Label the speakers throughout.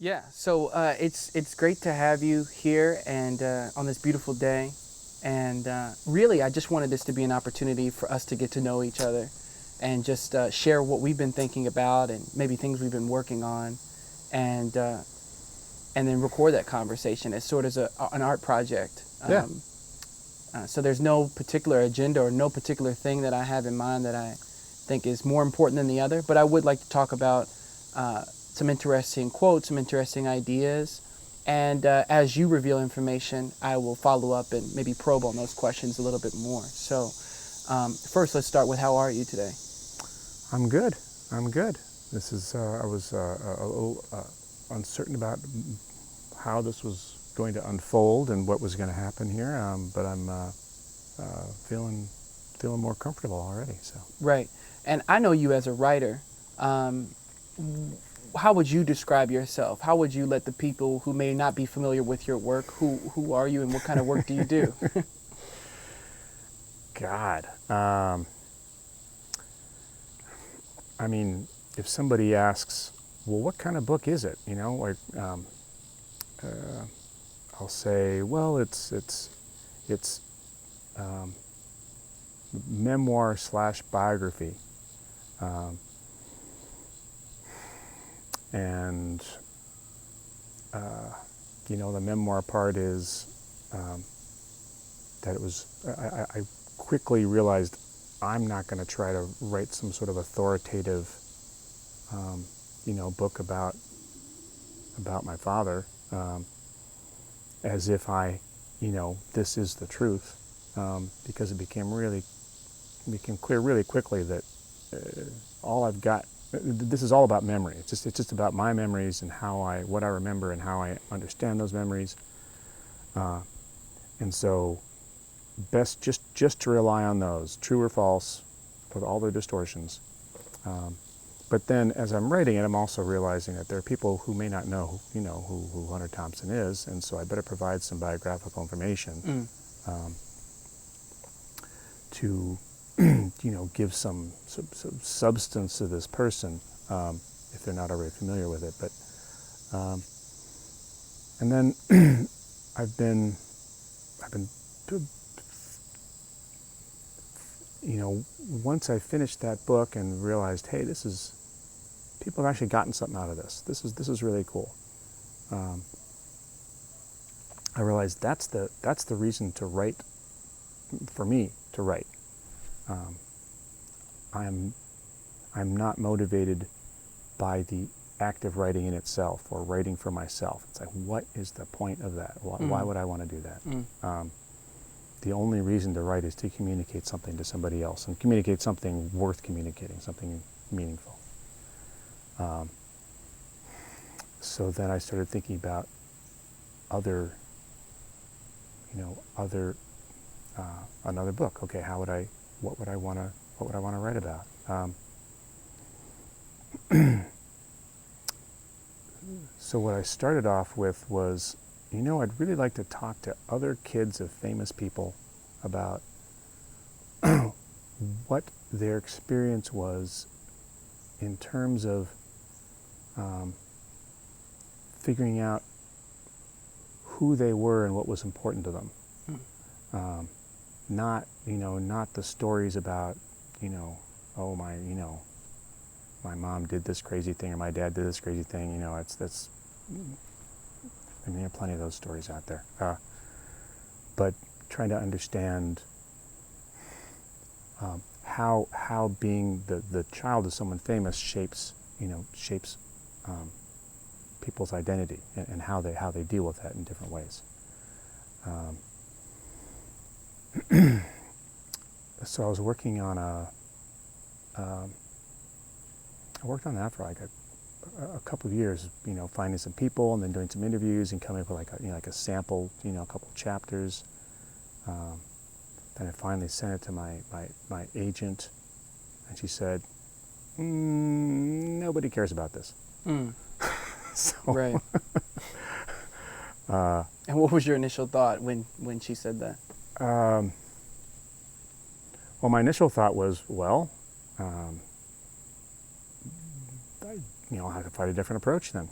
Speaker 1: Yeah, so it's great to have you here and on this beautiful day. And really, I just wanted this to be an opportunity for us to get to know each other and just share what we've been thinking about and maybe things we've been working on, and uh, and then record that conversation as sort of an art project.
Speaker 2: Yeah.
Speaker 1: So there's no particular agenda or no particular thing that I have in mind that I think is more important than the other. But I would like to talk about some interesting quotes, some interesting ideas. And as you reveal information, I will follow up and maybe probe on those questions a little bit more. So first, let's start with how are you today?
Speaker 2: I'm good. I'm good. This is, I was a little uncertain about how this was going to unfold and what was going to happen here, but I'm feeling more comfortable already. So.
Speaker 1: Right. And I know you as a writer. How would you describe yourself? How would you let the people who may not be familiar with your work, who are you and what kind of work do you do?
Speaker 2: God. I mean, if somebody asks, well, what kind of book is it? You know, like, I'll say, well, it's memoir / biography. And, you know, the memoir part is that it was, I quickly realized I'm not going to try to write some sort of authoritative, you know, book about my father, as if you know, this is the truth, because it became clear really quickly that all I've got, this is all about memory. It's just about my memories and what I remember and how I understand those memories, and so best just to rely on those, true or false, with all their distortions. But then, as I'm writing it, I'm also realizing that there are people who may not know, you know, who Hunter Thompson is, and so I better provide some biographical information to, you know, give some substance to this person, if they're not already familiar with it. But and then I've been, you know, once I finished that book and realized, hey, people have actually gotten something out of this. This is really cool. I realized that's the reason to write, for me to write. I'm not motivated by the act of writing in itself or writing for myself. It's like, what is the point of that? Why would I want to do that? The only reason to write is to communicate something to somebody else, and communicate something worth communicating, something meaningful. So then I started thinking about another book. Okay, what would I want to write about? So what I started off with was, you know, I'd really like to talk to other kids of famous people about what their experience was in terms of figuring out who they were and what was important to them. Not the stories about, you know, oh, my mom did this crazy thing or my dad did this crazy thing. You know, I mean, there are plenty of those stories out there. But trying to understand how being the child of someone famous shapes people's identity and how they deal with that in different ways. So I was working on I worked on that for like a couple of years, you know, finding some people and then doing some interviews and coming up with like a sample, you know, a couple of chapters. Then I finally sent it to my agent, and she said, nobody cares about this. So,
Speaker 1: Right. And what was your initial thought when she said that?
Speaker 2: Well, my initial thought was, I'll have to find a different approach then.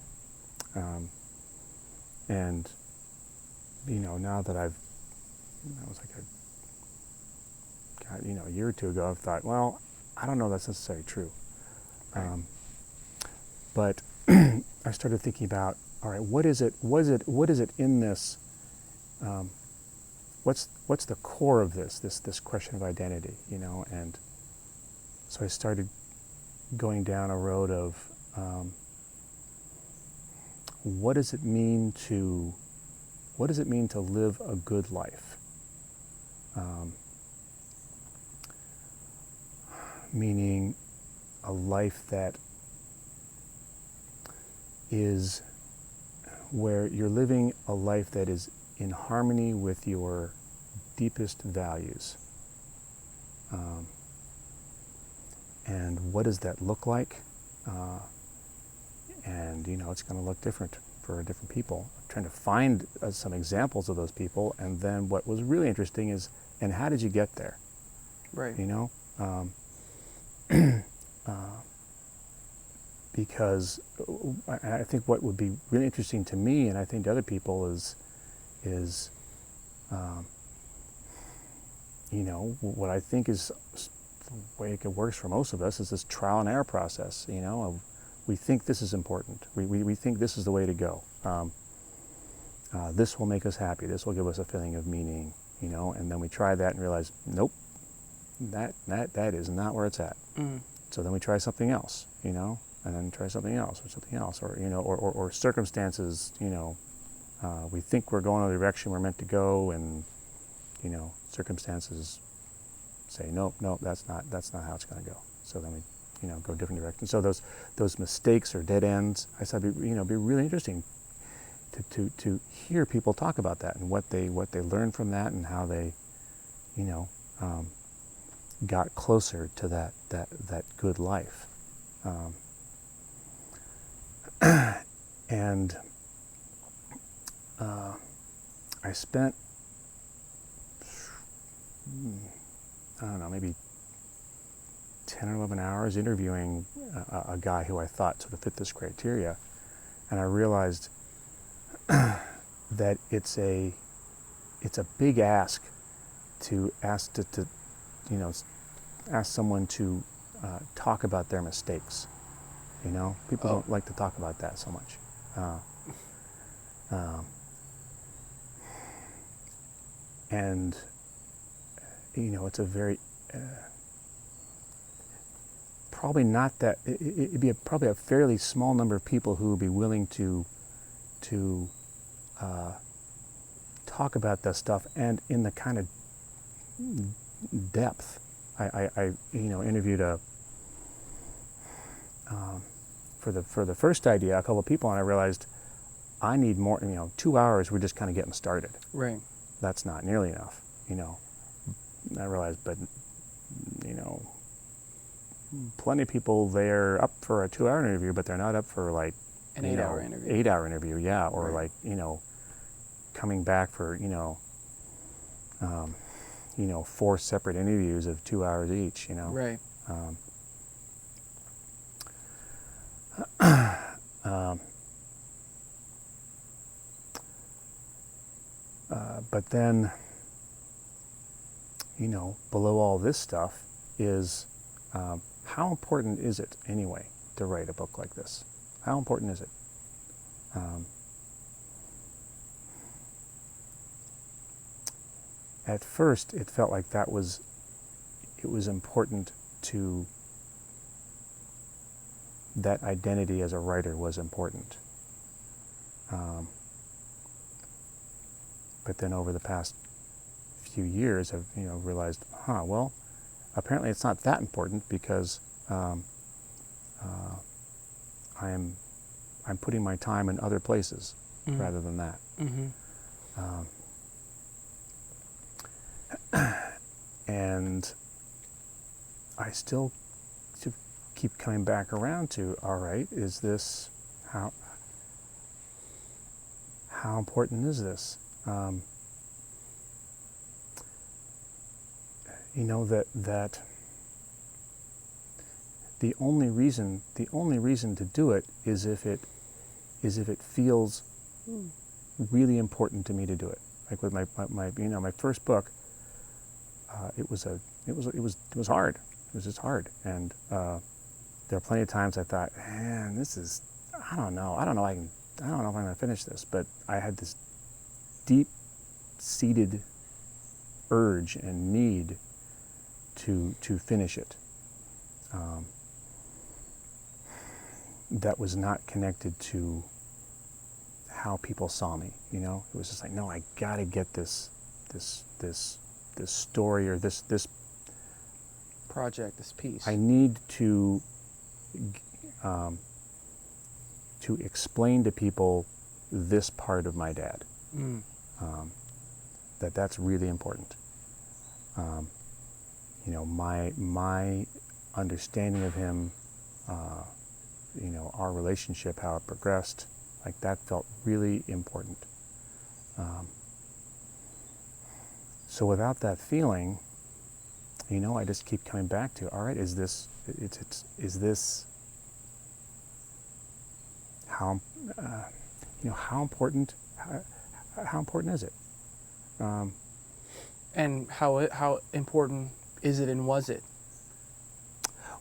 Speaker 2: And, now that that was like a year or two ago, I've thought, well, I don't know that's necessarily true.
Speaker 1: Right.
Speaker 2: But I started thinking about, all right, what is it in this, what's the core of this question of identity, and so I started going down a road of, what does it mean to live a good life? Meaning a life that is where you're living a life that is in harmony with your deepest values. And what does that look like? And it's going to look different for different people. I'm trying to find some examples of those people, and then what was really interesting is, and how did you get there?
Speaker 1: Right.
Speaker 2: Because I think what would be really interesting to me, and I think to other people, is what I think is the way it works for most of us is this trial and error process. We think this is important. We think this is the way to go. This will make us happy. This will give us a feeling of meaning. And then we try that and realize, nope, that is not where it's at. So then we try something else, and then try something else, or circumstances, we think we're going in the direction we're meant to go, and, circumstances say, nope, that's not how it's going to go. So then we, go different directions. So those mistakes or dead ends, I said, be really interesting to hear people talk about that and what they learned from that and how they, got closer to that good life. And I spent, I don't know, maybe 10 or 11 hours interviewing a guy who I thought sort of fit this criteria, and I realized that it's a big ask to ask someone to talk about their mistakes. People don't like to talk about that so much. And it's a very probably not that it'd be probably a fairly small number of people who would be willing to talk about this stuff, and in the kind of depth. I interviewed for the first idea a couple of people, and I realized I need more. 2 hours, we're just kind of getting started.
Speaker 1: Right.
Speaker 2: That's not nearly enough. I realized, but plenty of people, they're up for a 2-hour interview, but they're not up for like
Speaker 1: an 8-hour interview.
Speaker 2: 8-hour interview, yeah, or
Speaker 1: right.
Speaker 2: like coming back for 4 separate interviews of 2 hours each.
Speaker 1: Right.
Speaker 2: But then, below all this stuff is how important is it anyway to write a book like this? How important is it? At first, it felt like it was important to, that identity as a writer was important. But then over the past few years, I've realized, well, apparently it's not that important, because I'm putting my time in other places rather than that. And I still keep coming back around to, all right, is this, how important is this? That the only reason to do it is if is if it feels really important to me to do it. Like with my first book, it was hard. It was just hard, and there are plenty of times I thought, man, I don't know if I'm going to finish this. But I had this deep-seated urge and need to finish it. That was not connected to how people saw me. You know, it was just like, no, I got to get this story or this
Speaker 1: project, this piece.
Speaker 2: I need to explain to people this part of my dad. That's really important. You know, my understanding of him, you know, our relationship, how it progressed, like that felt really important. So without that feeling, you know, I just keep coming back to, all right, is this how, you know, how important is it?
Speaker 1: And how important is it, and was it?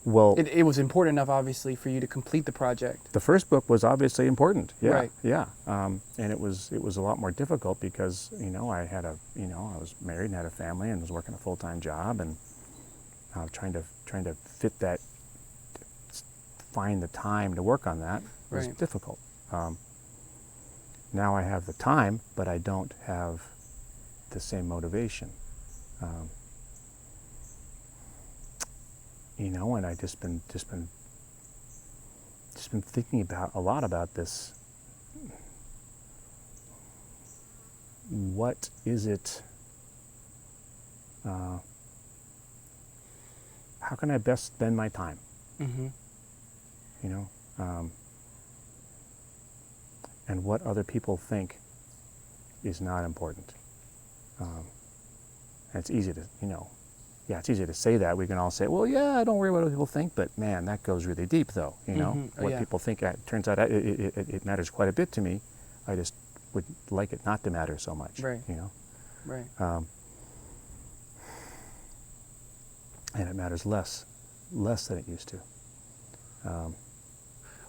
Speaker 2: Well,
Speaker 1: it was important enough, obviously, for you to complete the project.
Speaker 2: The first book was obviously important. Yeah,
Speaker 1: right.
Speaker 2: Yeah, and it was a lot more difficult because, you know, I was married and had a family and was working a full-time job, and trying to fit that, find the time to work on that was
Speaker 1: right.
Speaker 2: difficult. Now I have the time, but I don't have the same motivation. You know, and I just been thinking a lot about this. What is it? How can I best spend my time?
Speaker 1: Mm-hmm.
Speaker 2: You know, and what other people think is not important. And it's easy to, you know, yeah, it's easy to say that. We can all say, well, yeah, don't worry what other people think, but man, that goes really deep, though. You know,
Speaker 1: Mm-hmm.
Speaker 2: what people think. It turns out it matters quite a bit to me. I just would like it not to matter so much.
Speaker 1: Right.
Speaker 2: You know.
Speaker 1: Right.
Speaker 2: And it matters less than it used to.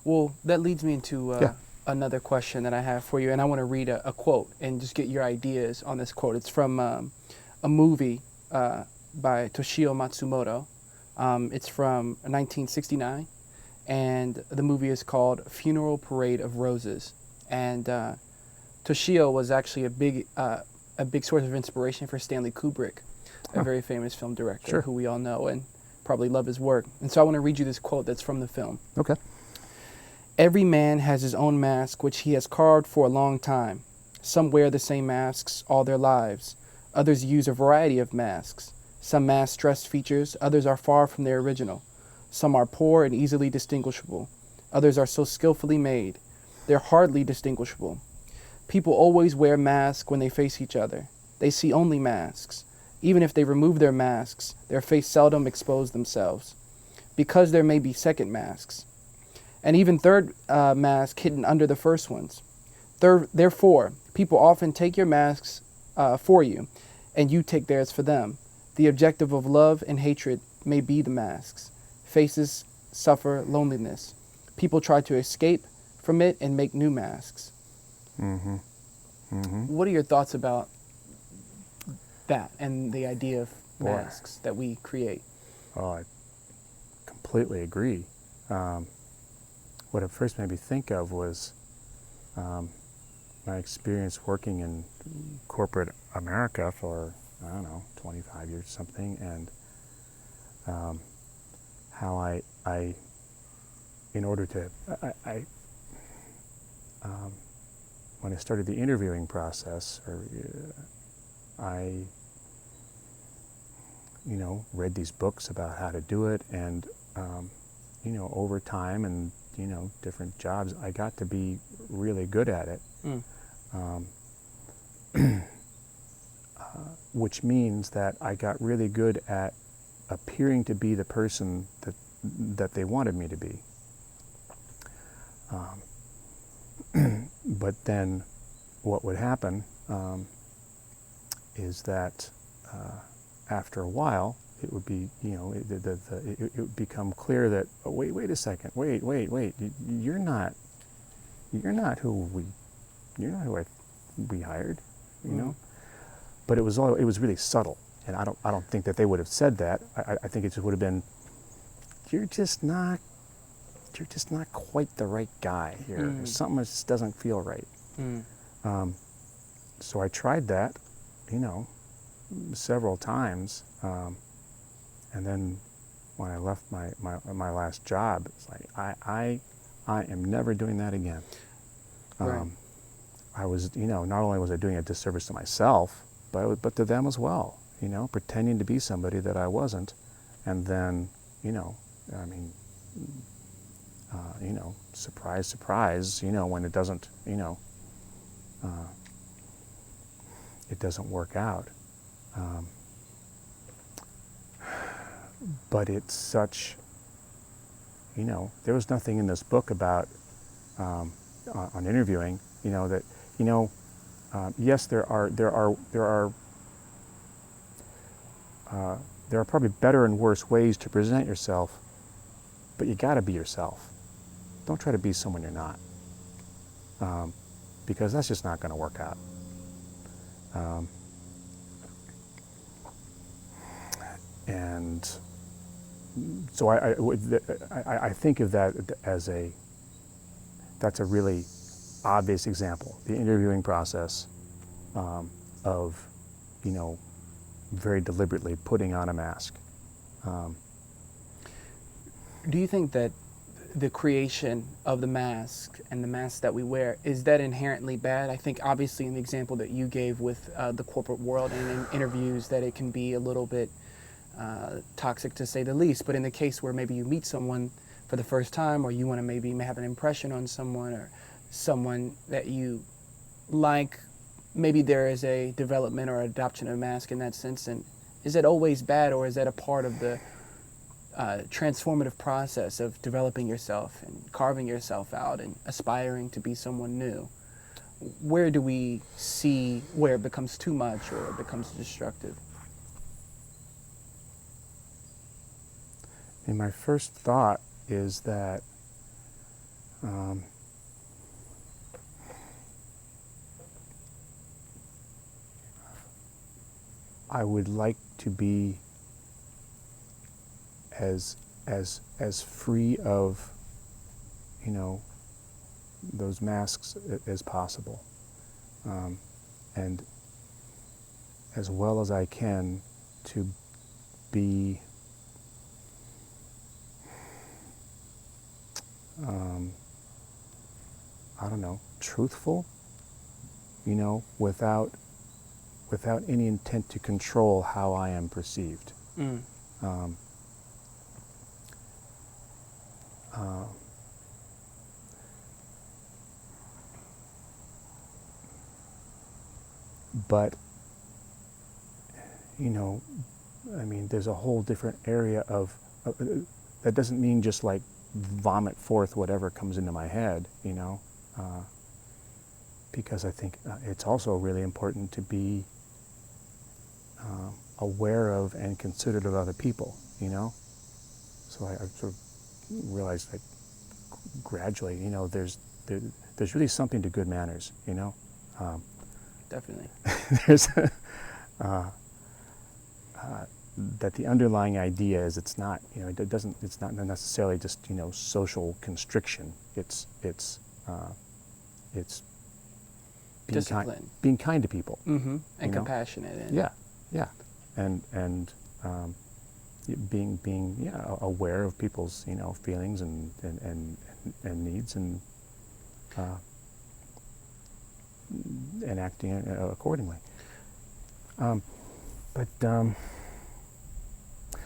Speaker 1: Well, that leads me into another question that I have for you, and I want to read a quote and just get your ideas on this quote. It's from a movie by Toshio Matsumoto. It's from 1969, and the movie is called Funeral Parade of Roses. And Toshio was actually a big source of inspiration for Stanley Kubrick, a very famous film director who we all know and probably love his work. And so I want to read you this quote that's from the film.
Speaker 2: Okay.
Speaker 1: Every man has his own mask, which he has carved for a long time. Some wear the same masks all their lives. Others use a variety of masks. Some masks stress features, others are far from their original. Some are poor and easily distinguishable. Others are so skillfully made, they're hardly distinguishable. People always wear masks when they face each other. They see only masks. Even if they remove their masks, their face seldom expose themselves, because there may be second masks, and even third masks hidden under the first ones. Therefore, people often take your masks for you, and you take theirs for them. The objective of love and hatred may be the masks. Faces suffer loneliness. People try to escape from it and make new masks.
Speaker 2: Mm-hmm. Mm-hmm.
Speaker 1: What are your thoughts about that and the idea of masks that we create?
Speaker 2: Oh, I completely agree. What it first made me think of was my experience working in corporate America for, I don't know, 25 years or something, and how I in order to, when I started the interviewing process, I, you know, read these books about how to do it, and, you know, over time and, you know, different jobs, I got to be really good at it. Which means that I got really good at appearing to be the person that they wanted me to be. But then what would happen is that after a while, it would be, it would become clear that, oh, wait a second, wait, you're not who we hired, you know. But it was really subtle, and I don't think that they would have said that. I think it just would have been, you're just not quite the right guy here. Something just doesn't feel right. So I tried that, several times, and then when I left my last job, it's like I am never doing that again.
Speaker 1: Right.
Speaker 2: I was, not only was I doing a disservice to myself, but to them as well. Pretending to be somebody that I wasn't, and then, surprise, surprise, when it doesn't, it doesn't work out. But it's such, there was nothing in this book about, on interviewing, that, yes, there are probably better and worse ways to present yourself, but you got to be yourself. Don't try to be someone you're not, because that's just not going to work out. And so I think of that as that's a really obvious example, the interviewing process of, very deliberately putting on a mask.
Speaker 1: Do you think that the creation of the mask and the mask that we wear, is that inherently bad? I think obviously in the example that you gave with the corporate world and in interviews that it can be a little bit toxic to say the least, but in the case where maybe you meet someone for the first time, or you want to maybe have an impression on someone, or someone that you like, maybe there is a development or adoption of a mask in that sense, and is it always bad, or is that a part of the transformative process of developing yourself and carving yourself out and aspiring to be someone new? Where do we see where it becomes too much or it becomes destructive?
Speaker 2: And my first thought is that I would like to be as free of, those masks as possible, and as well as I can to be truthful, without any intent to control how I am perceived. But, there's a whole different area of that doesn't mean just like vomit forth whatever comes into my head, because I think it's also really important to be aware of and considerate of other people, So I sort of realized that gradually, there's really something to good manners,
Speaker 1: Definitely.
Speaker 2: There's that the underlying idea is it's not not necessarily just social constriction. It's being
Speaker 1: discipline,
Speaker 2: being kind to people,
Speaker 1: and compassionate,
Speaker 2: and being aware of people's feelings and needs, and acting accordingly.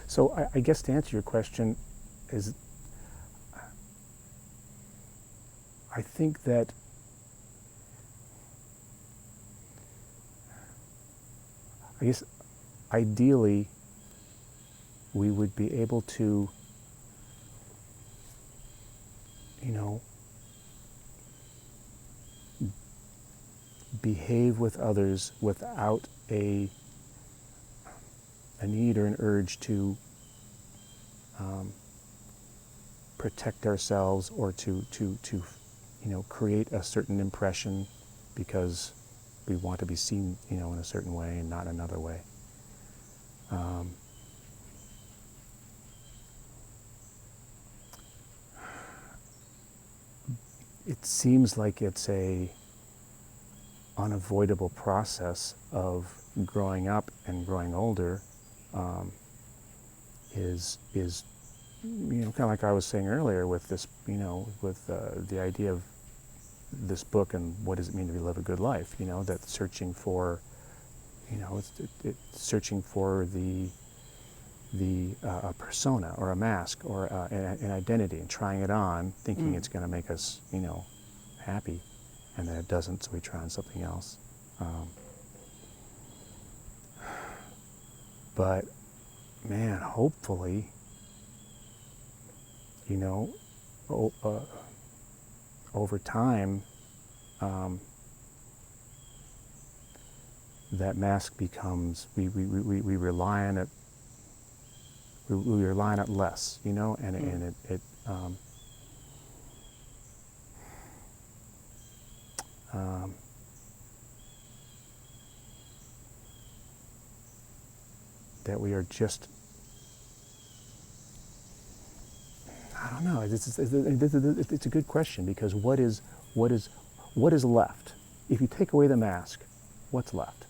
Speaker 2: So I guess to answer your question is, I think that ideally we would be able to, behave with others without a need or an urge to protect ourselves or to create a certain impression because we want to be seen, in a certain way and not another way. It seems like it's a unavoidable process of growing up and growing older. Is kind of like I was saying earlier with this, with the idea of this book and what does it mean to live a good life? That searching for, it's searching for the a persona or a mask or an identity and trying it on, thinking it's going to make us, happy, and then it doesn't, so we try on something else. But man, hopefully, over time, that mask becomes, we rely on it. We rely on it less, and it that we are just, I don't know. It's a good question, because what is left? If you take away the mask, what's left?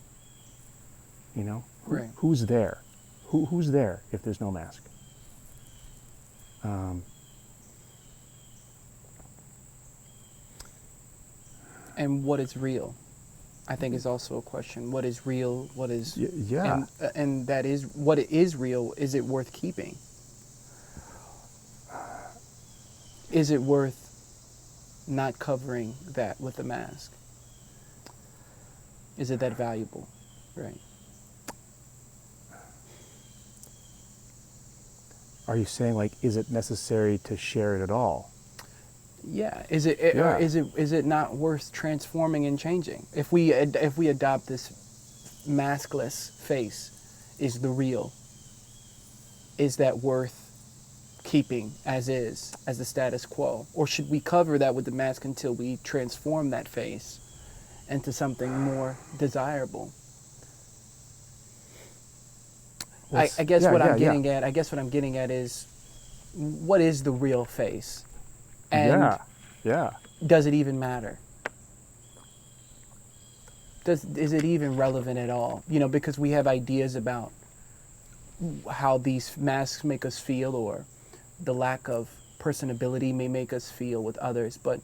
Speaker 1: Right.
Speaker 2: Who's there? Who's there if there's no mask?
Speaker 1: And what is real, I think, is also a question. What is real? What is
Speaker 2: yeah?
Speaker 1: And that is what is real. Is it worth keeping? Is it worth not covering that with a mask? Is it that valuable? Right.
Speaker 2: Are you saying, like, is it necessary to share it at all?
Speaker 1: Yeah. Is it or is it not worth transforming and changing? If we adopt this maskless face, is the real? Is that worth keeping as the status quo, or should we cover that with the mask until we transform that face into something more desirable?
Speaker 2: Well,
Speaker 1: I guess what I'm getting
Speaker 2: yeah.
Speaker 1: at. I guess what I'm getting at is, what is the real face, and
Speaker 2: yeah.
Speaker 1: does it even matter? Is it even relevant at all? Because we have ideas about how these masks make us feel, or the lack of personability may make us feel with others, but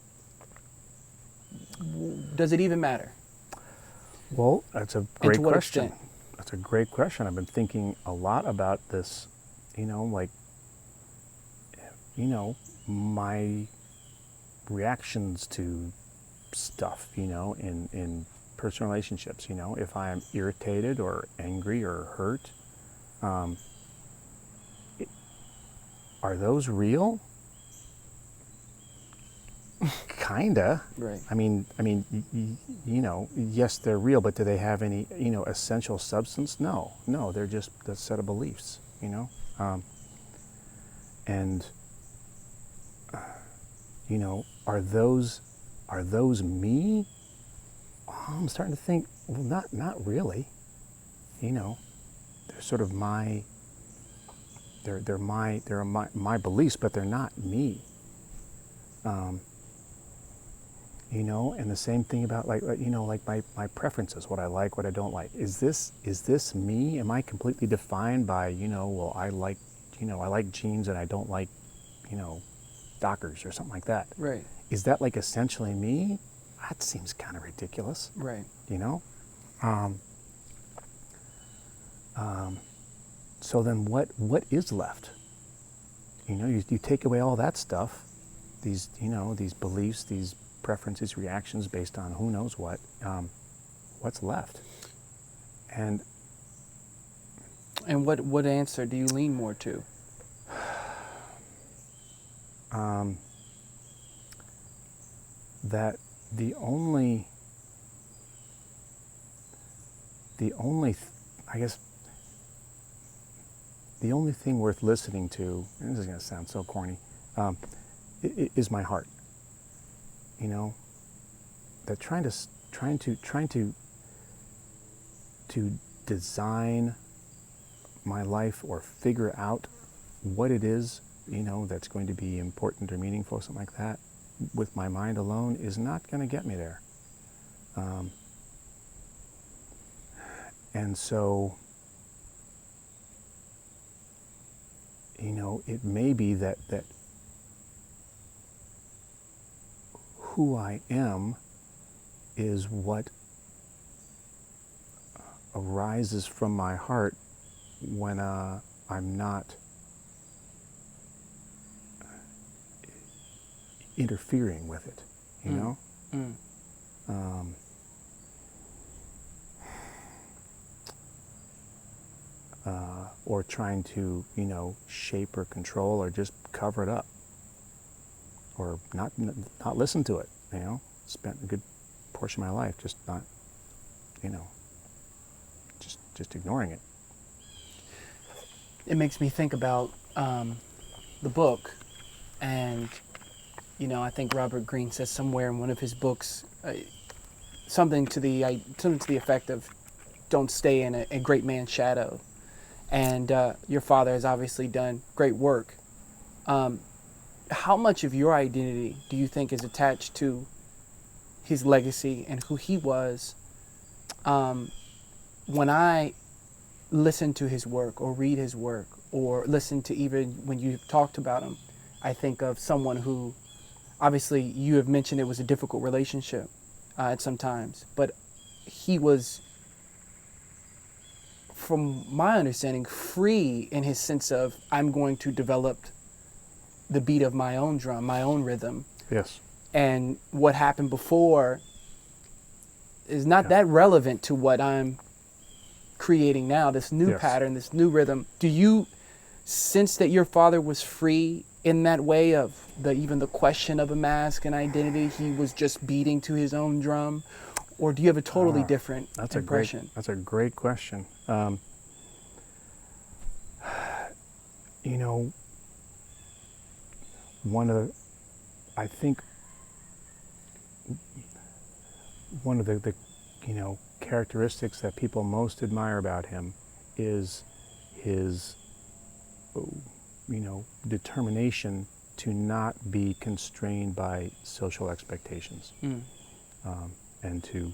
Speaker 1: does it even matter?
Speaker 2: Well, that's a great question.
Speaker 1: Extent?
Speaker 2: That's a great question. I've been thinking a lot about this, my reactions to stuff, in personal relationships, if I am irritated or angry or hurt, are those real? Kinda.
Speaker 1: Right.
Speaker 2: I mean, yes, they're real, but do they have any, essential substance? No, they're just a set of beliefs, and are those me? Oh, I'm starting to think, well, not really. They're sort of they're my beliefs, but they're not me. And the same thing about like my preferences, what I like, what I don't like. Is this me? Am I completely defined by, well, I like jeans and I don't like, Dockers or something like that.
Speaker 1: Right.
Speaker 2: Is that like essentially me? That seems kind of ridiculous.
Speaker 1: Right.
Speaker 2: So then what is left? You take away all that stuff, these beliefs, these preferences, reactions based on who knows what, what's left? And
Speaker 1: what answer do you lean more to?
Speaker 2: That the only I guess, the only thing worth listening to, and this is going to sound so corny, is my heart. You know, that trying to design my life or figure out what it is, you know, that's going to be important or meaningful, something like that, with my mind alone is not going to get me there. And so, you know, it may be that who I am is what arises from my heart when I'm not interfering with it, you know? Or trying to, you know, shape or control or just cover it up, or not listen to it, you know? Spent a good portion of my life just not, you know, just ignoring it.
Speaker 1: It makes me think about the book, and you know, I think Robert Greene says somewhere in one of his books something to the effect of, "Don't stay in a great man's shadow." And your father has obviously done great work. How much of your identity do you think is attached to his legacy and who he was? When I listen to his work or read his work or listen to, even when you've talked about him, I think of someone who, obviously you have mentioned it was a difficult relationship at some times, but he was, from my understanding, free in his sense of, I'm going to develop the beat of my own drum, my own rhythm.
Speaker 2: Yes.
Speaker 1: And what happened before is not that relevant to what I'm creating now, this new pattern, this new rhythm. Do you sense that your father was free in that way of even the question of a mask and identity? He was just beating to his own drum? Or do you have a totally different impression?
Speaker 2: That's a great question. You know, I think one of the you know, characteristics that people most admire about him is his, you know, determination to not be constrained by social expectations, and to,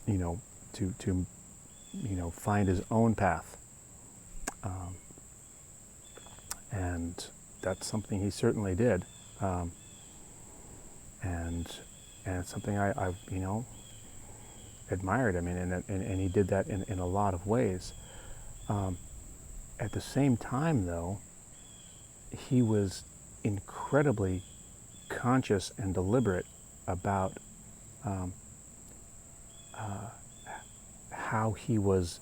Speaker 2: you know, you know, find his own path, and that's something he certainly did, and it's something I you know, admired. I mean, and he did that in a lot of ways. At the same time, though, he was incredibly conscious and deliberate about how he was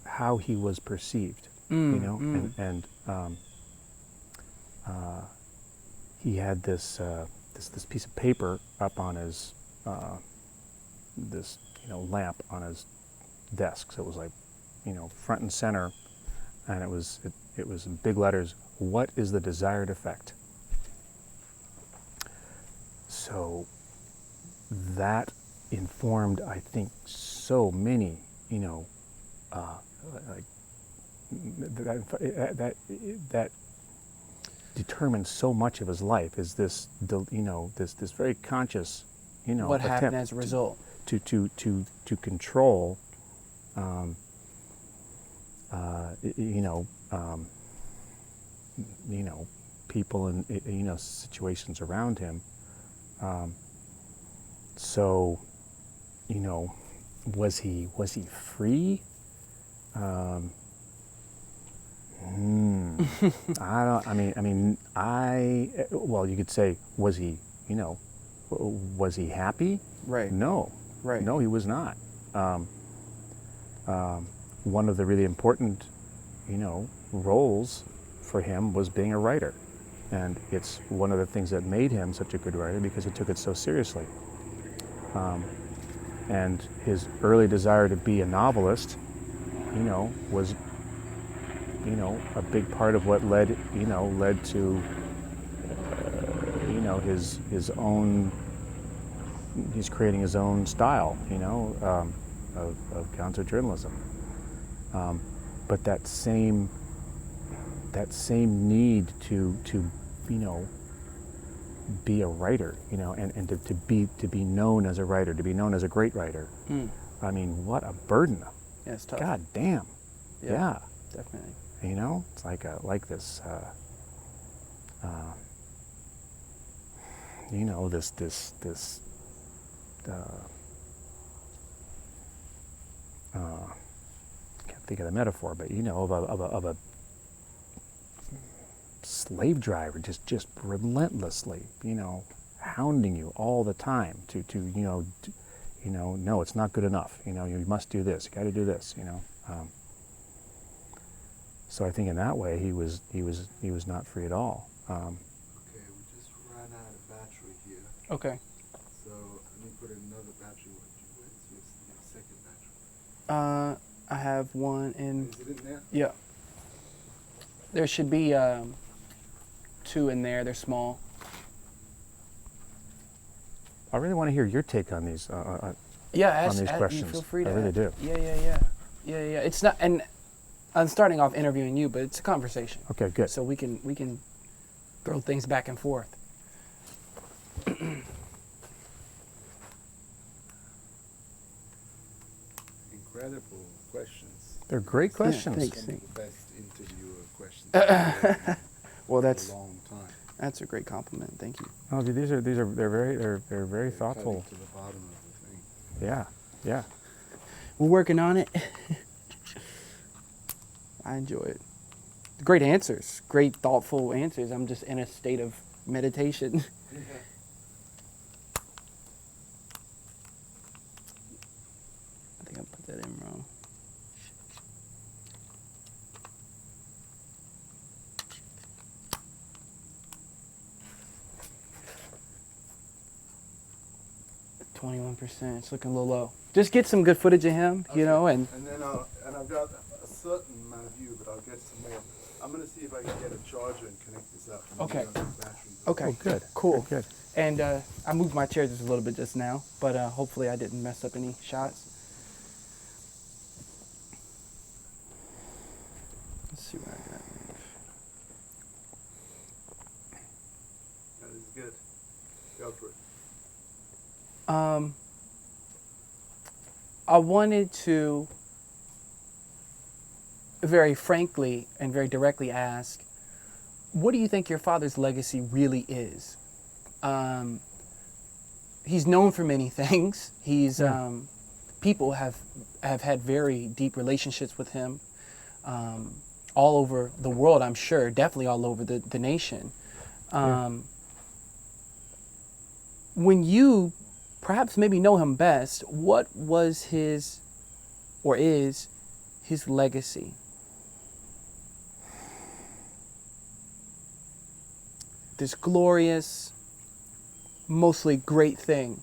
Speaker 2: perceived, you know, and he had this piece of paper up on his this, you know, lamp on his desk. So it was like, you know, front and center, and it was in big letters, "What is the desired effect?" So that informed, I think, so many, you know, like that determines so much of his life, is this, you know, this very conscious, you know,
Speaker 1: what happened
Speaker 2: attempt
Speaker 1: as a result
Speaker 2: to control, you know, people and, you know, situations around him. So, you know, was he free? I don't. Well, you could say, was he? You know, was he happy?
Speaker 1: Right.
Speaker 2: No.
Speaker 1: Right.
Speaker 2: No, he was not. One of the really important, you know, roles for him was being a writer. And it's one of the things that made him such a good writer, because he took it so seriously. And his early desire to be a novelist, was, a big part of what led to, his own, he's creating his own style, of Gonzo journalism. But that same need to be a writer, and to be known as a writer, to be known as a great writer. I mean, what a burden.
Speaker 1: Yeah, it's tough.
Speaker 2: God damn. Yeah.
Speaker 1: Definitely.
Speaker 2: It's like this, this can't think of the metaphor, but of a slave driver just relentlessly, hounding you all the time to no, it's not good enough. You must do this. You got to do this. So I think in that way he was not free at all.
Speaker 3: Okay, we just ran out of battery here.
Speaker 1: Okay.
Speaker 3: So let me put another battery. Where's your second battery?
Speaker 1: I have one in.
Speaker 3: Is it in there?
Speaker 1: Yeah. There should be 2 in there. They're small.
Speaker 2: I really want to hear your take on these
Speaker 1: Yeah,
Speaker 2: on these questions.
Speaker 1: You feel free to.
Speaker 2: I really do.
Speaker 1: Yeah. It's not, and I'm starting off interviewing you, but it's a conversation.
Speaker 2: Okay, good.
Speaker 1: So we can throw things back and forth.
Speaker 3: Incredible questions.
Speaker 2: They're great questions.
Speaker 1: thanks.
Speaker 3: Some of the best interviewer questions I've heard
Speaker 1: Well,
Speaker 3: in
Speaker 1: that's
Speaker 3: a long time.
Speaker 1: that's a great compliment. Thank you.
Speaker 2: Oh, they're very
Speaker 3: They're
Speaker 2: thoughtful.
Speaker 3: cutting to the bottom of the thing.
Speaker 2: Yeah.
Speaker 1: We're working on it. I enjoy it. Great answers. Great thoughtful answers. I'm just in a state of meditation. I think I put that in wrong. %. It's looking a little low. Just get some good footage of him,
Speaker 3: Okay.
Speaker 1: and
Speaker 3: And then I've got a certain amount of you, but I'll get some more. I'm gonna see if I can get a charger and connect this up. And
Speaker 1: Okay.
Speaker 3: use the batteries.
Speaker 1: okay,
Speaker 2: Oh, good.
Speaker 1: cool.
Speaker 2: Good.
Speaker 1: And I moved my chair just a little bit just now, but hopefully I didn't mess up any shots. Let's see what I got.
Speaker 3: That is good. Go for it.
Speaker 1: I wanted to very frankly and very directly ask, what do you think your father's legacy really is? He's known for many things. He's people have had very deep relationships with him all over the world, I'm sure, definitely all over the nation. When you perhaps maybe know him best, what was his or is his legacy? This glorious, mostly great thing.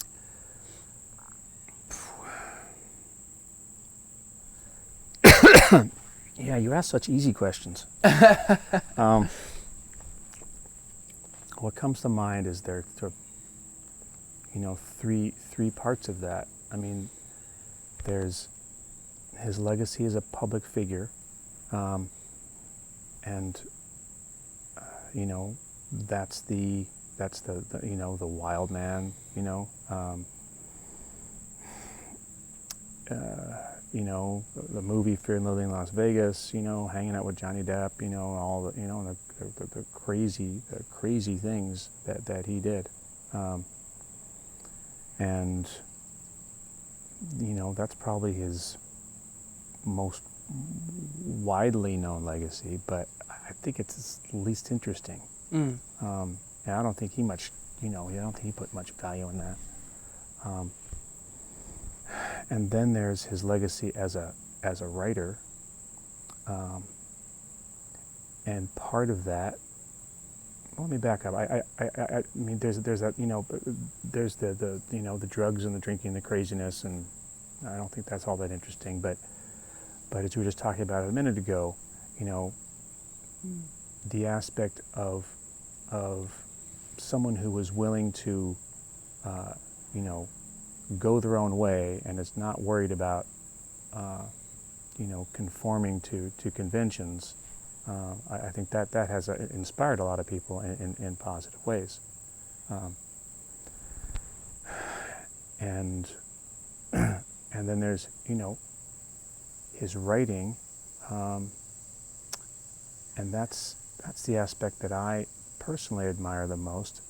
Speaker 2: Yeah, you ask such easy questions. What comes to mind is there are, three parts of that. I mean, there's his legacy as a public figure, and that's the the wild man, the movie Fear and Loathing in Las Vegas, hanging out with Johnny Depp, all the the crazy things that he did, and that's probably his most widely known legacy, but I think it's his least interesting. And I don't think he much, I don't think he put much value in that. And then there's his legacy as a writer, and part of that, let me back up. I mean, there's that, there's the the drugs and the drinking, the craziness, and I don't think that's all that interesting. But as we were just talking about a minute ago, the aspect of someone who was willing to, go their own way and is not worried about, conforming to conventions. I think that has inspired a lot of people in positive ways. And and then there's his writing, and that's the aspect that I personally admire the most,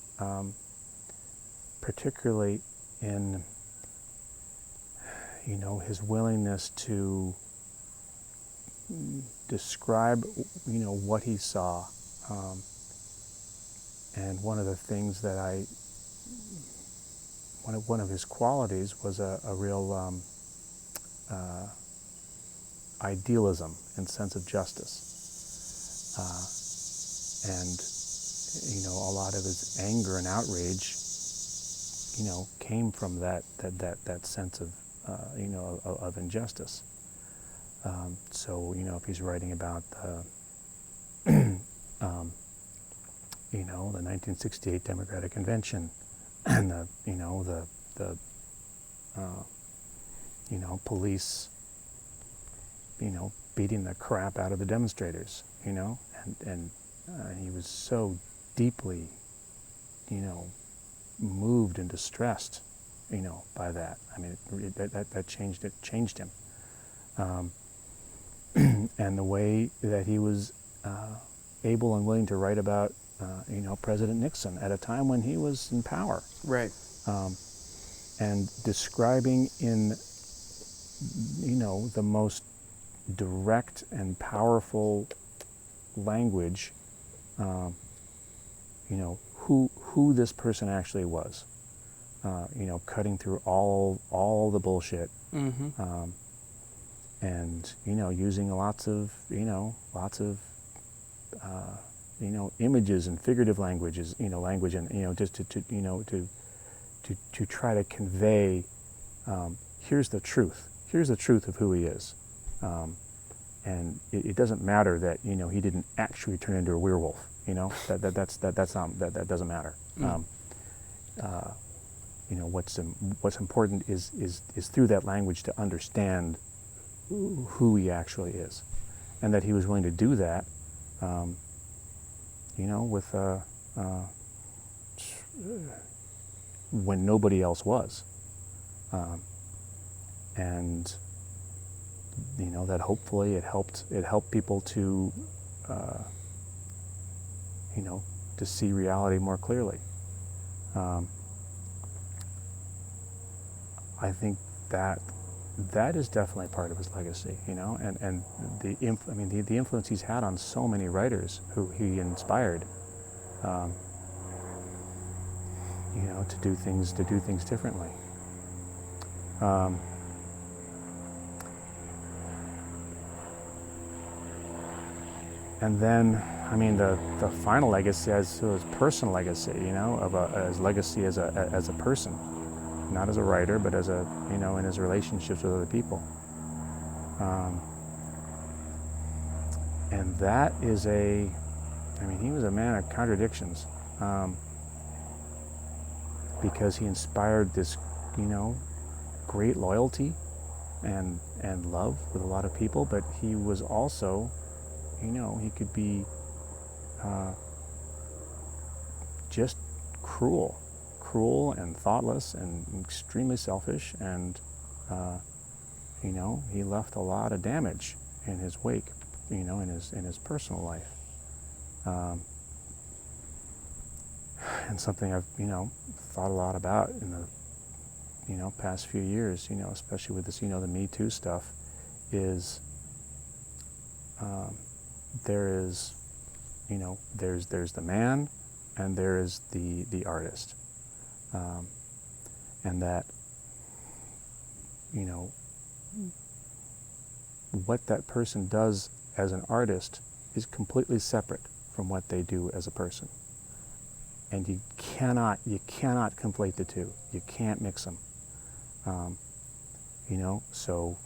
Speaker 2: particularly in his willingness to describe what he saw, and one of the things that one of his qualities was a real idealism and sense of justice, and a lot of his anger and outrage came from that sense of of injustice. So if he's writing about the the 1968 Democratic Convention and the police beating the crap out of the demonstrators, and he was so deeply moved and distressed by that. I mean that changed him. And the way that he was able and willing to write about, President Nixon at a time when he was in power.
Speaker 1: Right.
Speaker 2: And describing in, the most direct and powerful language, who this person actually was. Cutting through all the bullshit.
Speaker 1: Mm-hmm.
Speaker 2: And using lots of images and figurative language and just to try to convey, here's the truth of who he is, and it doesn't matter that he didn't actually turn into a werewolf. That doesn't matter. What's important is through that language to understand who he actually is, and that he was willing to do that, with when nobody else was, and that hopefully it helped people to to see reality more clearly. I think that is definitely part of his legacy, and the influence he's had on so many writers who he inspired, to do things differently. And then, the final legacy is his personal legacy, his legacy as a person. Not as a writer, but as in his relationships with other people. And that is he was a man of contradictions, because he inspired this, great loyalty and love with a lot of people, but he was also, he could be just cruel and thoughtless and extremely selfish, and he left a lot of damage in his wake, in his personal life, and something I've thought a lot about in the past few years, especially with this the Me Too stuff, is there is there's the man and there is the artist. And that, what that person does as an artist is completely separate from what they do as a person. and you cannot conflate the two. You can't mix them. So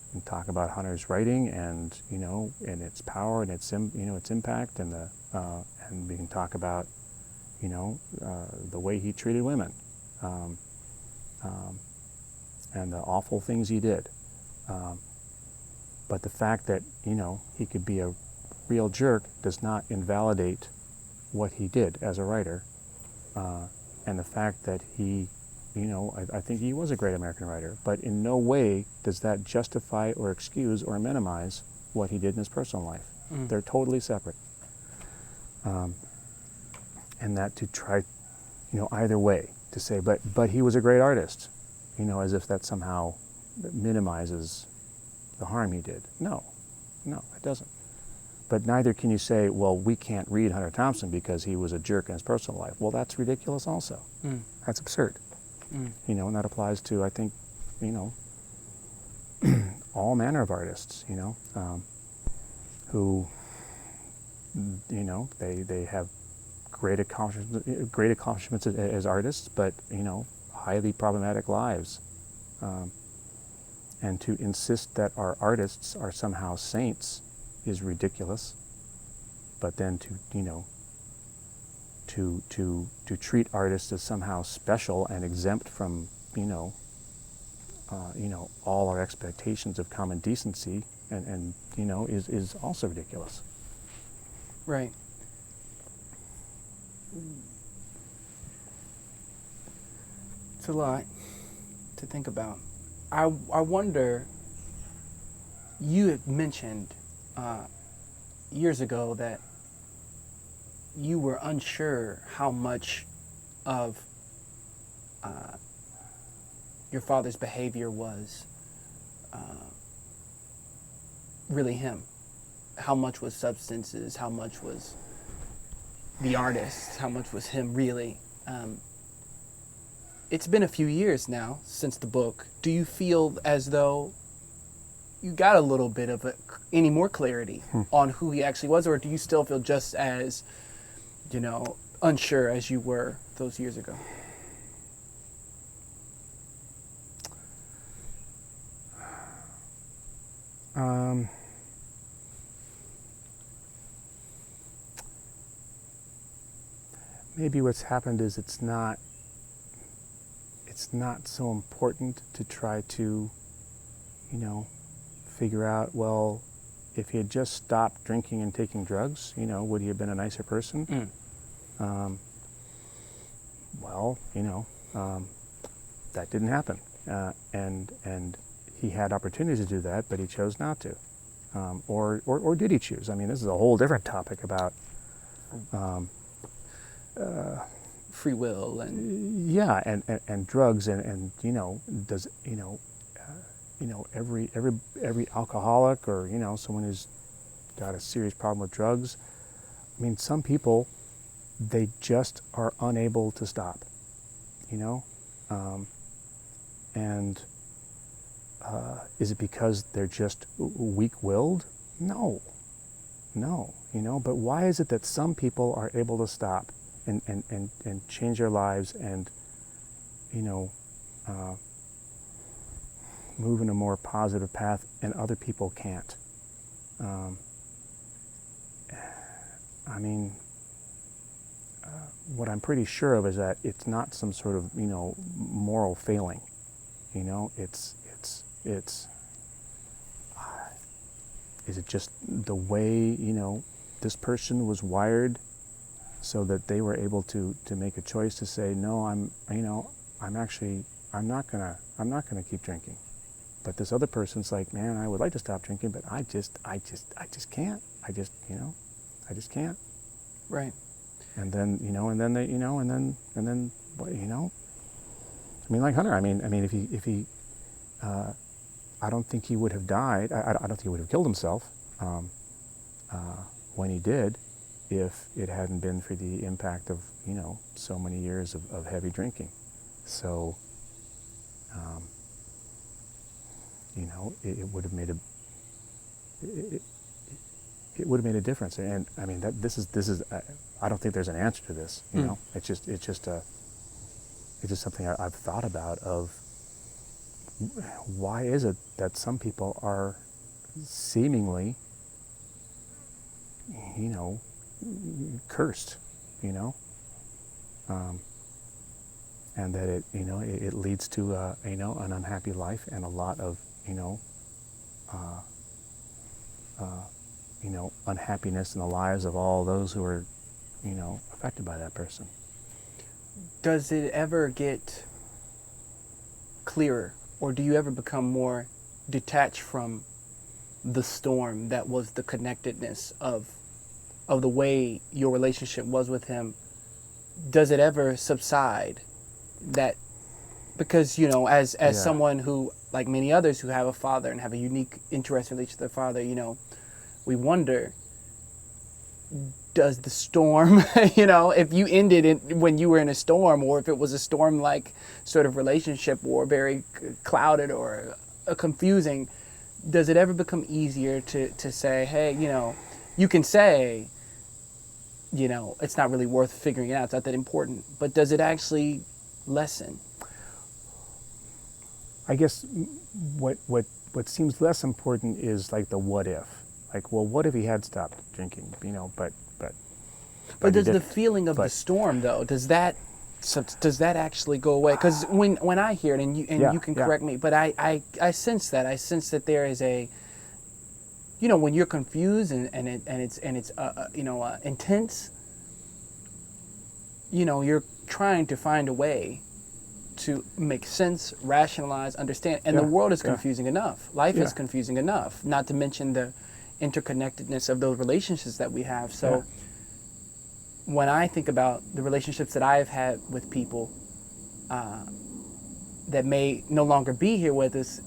Speaker 2: we can talk about Hunter's writing and and its power and its its impact, and and we can talk about the way he treated women, and the awful things he did. But the fact that he could be a real jerk does not invalidate what he did as a writer, and the fact that he, I think he was a great American writer, but in no way does that justify or excuse or minimize what he did in his personal life. They're totally separate. And that to try, either way, to say, but he was a great artist, as if that somehow minimizes the harm he did. No, it doesn't. But neither can you say, well, we can't read Hunter Thompson because he was a jerk in his personal life. Well, that's ridiculous also. That's absurd. And that applies to, I think, all manner of artists, who, they have great accomplishments as artists, but, highly problematic lives. And to insist that our artists are somehow saints is ridiculous. But then to treat artists as somehow special and exempt from all our expectations of common decency and is also ridiculous.
Speaker 1: Right. It's a lot to think about. I wonder, you had mentioned years ago that you were unsure how much of your father's behavior was really him. How much was substances, how much was the artist, how much was him really. It's been a few years now since the book. Do you feel as though you got a little bit of any more clarity on who he actually was, or do you still feel just as, unsure as you were those years ago?
Speaker 2: Maybe what's happened is it's not so important to try to, figure out, well, if he had just stopped drinking and taking drugs, would he have been a nicer person? Well, that didn't happen. And he had opportunities to do that, but he chose not to. Or did he choose? I mean, this is a whole different topic about
Speaker 1: free will and
Speaker 2: and drugs and does every alcoholic or someone who's got a serious problem with drugs, I mean, some people, they just are unable to stop, and is it because they're just weak-willed? No, but why is it that some people are able to stop and change their lives and move in a more positive path, and other people can't? What I'm pretty sure of is that it's not some sort of moral failing. It's is it just the way this person was wired, so that they were able to make a choice to say, no, I'm not gonna keep drinking. But this other person's like, man, I would like to stop drinking, but I just can't. I just can't.
Speaker 1: right.
Speaker 2: And then I mean, like Hunter. I mean, if he I don't think he would have died. I don't think he would have killed himself when he did, if it hadn't been for the impact of so many years of heavy drinking. So it would have made it would have made a difference. And I mean, this is. I don't think there's an answer to this. You know, it's just something I've thought about. Of why is it that some people are seemingly, you know, cursed, you know, and that it leads to an unhappy life and a lot of unhappiness in the lives of all those who are affected by that person.
Speaker 1: Does it ever get clearer, or do you ever become more detached from the storm that was the connectedness of the way your relationship was with him? Does it ever subside? That because as someone who, like many others who have a father and have a unique interest in relationship to their father, we wonder, does the storm, if you ended it when you were in a storm, or if it was a storm-like sort of relationship, or very clouded or confusing, does it ever become easier to say, hey, you can say, it's not really worth figuring it out, it's not that important, but does it actually lessen?
Speaker 2: I guess what seems less important is like the what if. Like, well, what if he had stopped drinking? But
Speaker 1: does the feeling of the storm, though, does that actually go away? Because when I hear it, and you can correct me, but I sense that. I sense that there is a, when you're confused and it's intense, you're trying to find a way to make sense, rationalize, understand. And the world is confusing enough. Life is confusing enough, not to mention the interconnectedness of those relationships that we have. So when I think about the relationships that I've had with people that may no longer be here with us,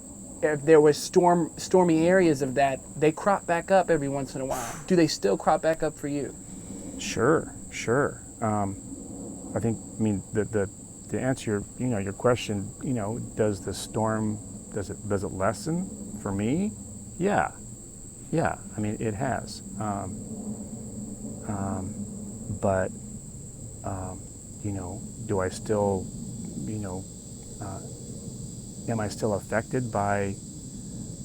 Speaker 1: if there was stormy areas of that, they crop back up every once in a while. Do they still crop back up for you?
Speaker 2: Sure. I think, to answer your question, does the storm, does it lessen for me? Yeah. I mean, it has. But do I still, am I still affected by,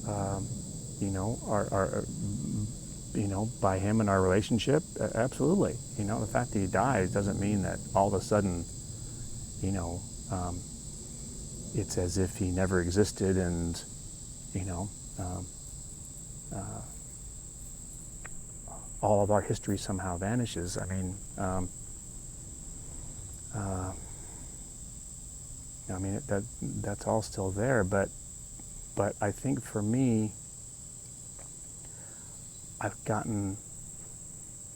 Speaker 2: our by him and our relationship? Absolutely. The fact that he dies doesn't mean that all of a sudden, it's as if he never existed, and all of our history somehow vanishes. I mean, that's all still there, but I think for me, I've gotten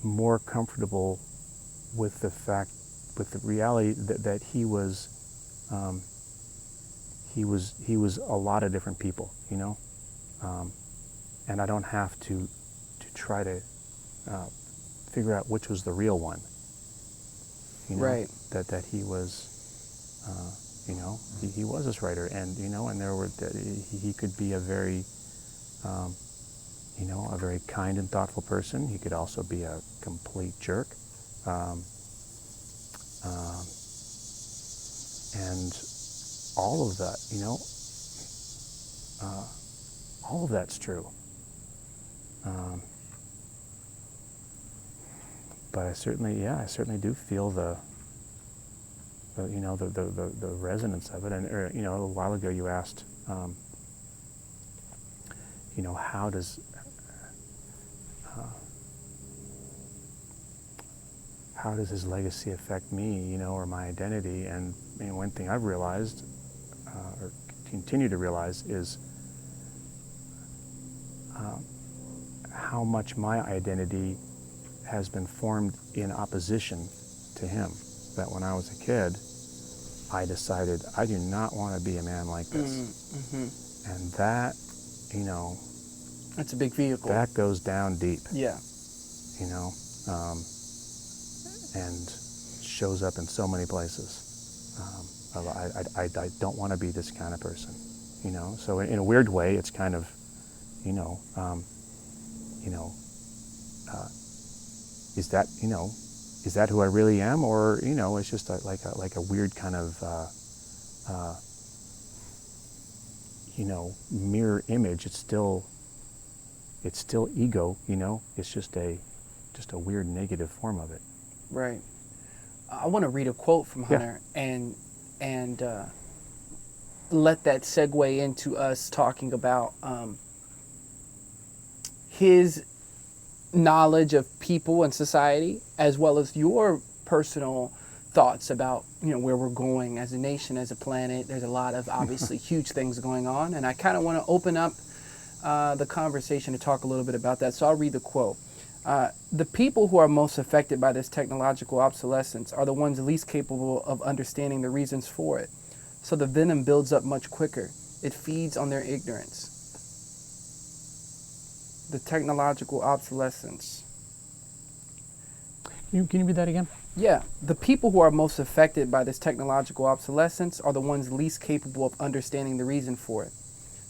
Speaker 2: more comfortable with the fact, with the reality that he was a lot of different people, and I don't have to try to figure out which was the real one.
Speaker 1: Right.
Speaker 2: That he was, he was this writer, and and there were he could be a very, a very kind and thoughtful person. He could also be a complete jerk, and all of that, all of that's true. But I certainly do feel the resonance of it. And a while ago you asked, how does his legacy affect me, or my identity? And one thing I've realized, or continue to realize, is how much my identity has been formed in opposition to him. That when I was a kid, I decided I do not want to be a man like this. Mm-hmm. And that,
Speaker 1: that's a big vehicle.
Speaker 2: That goes down deep.
Speaker 1: Yeah.
Speaker 2: And shows up in so many places. I don't want to be this kind of person. So in a weird way, it's kind of, is that, is that who I really am, or it's just like a weird kind of mirror image. It's still ego. It's just a weird negative form of it.
Speaker 1: Right. I want to read a quote from Hunter and let that segue into us talking about his knowledge of people and society, as well as your personal thoughts about where we're going as a nation, as a planet. There's a lot of obviously huge things going on, and I kind of want to open up the conversation to talk a little bit about that. So I'll read the quote. The people who are most affected by this technological obsolescence are the ones least capable of understanding the reasons for it. So the venom builds up much quicker. It feeds on their ignorance. The technological obsolescence.
Speaker 2: Can you read that again?
Speaker 1: Yeah. The people who are most affected by this technological obsolescence are the ones least capable of understanding the reason for it.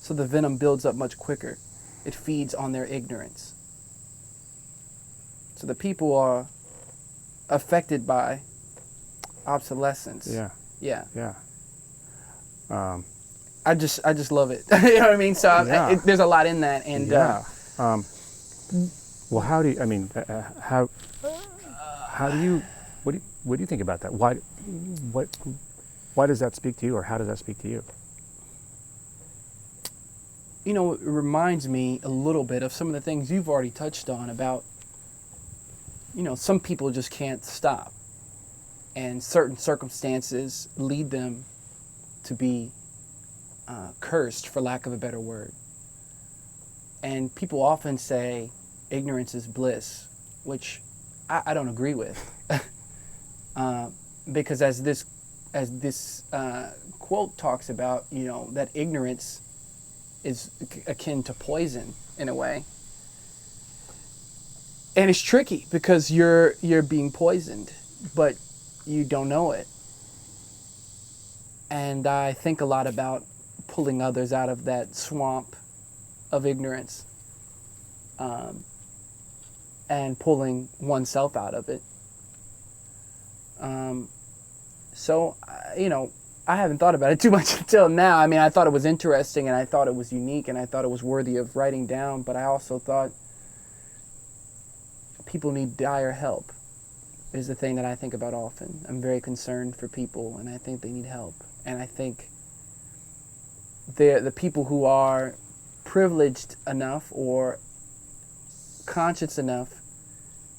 Speaker 1: So the venom builds up much quicker. It feeds on their ignorance. So the people are affected by obsolescence.
Speaker 2: Yeah.
Speaker 1: Yeah.
Speaker 2: Yeah.
Speaker 1: I just love it. You know what I mean? So there's a lot in that, and
Speaker 2: well, how do you? I mean, how do you? What do you think about that? Why does that speak to you, or how does that speak to you?
Speaker 1: It reminds me a little bit of some of the things you've already touched on about. Some people just can't stop, and certain circumstances lead them to be cursed, for lack of a better word. And people often say ignorance is bliss, which I don't agree with, because as this quote talks about, that ignorance is akin to poison in a way. And it's tricky because you're being poisoned, but you don't know it. And I think a lot about pulling others out of that swamp of ignorance, and pulling oneself out of it. So, I haven't thought about it too much until now. I mean, I thought it was interesting, and I thought it was unique, and I thought it was worthy of writing down, but I also thought people need dire help is the thing that I think about often. I'm very concerned for people, and I think they need help. And I think the people who are privileged enough or conscious enough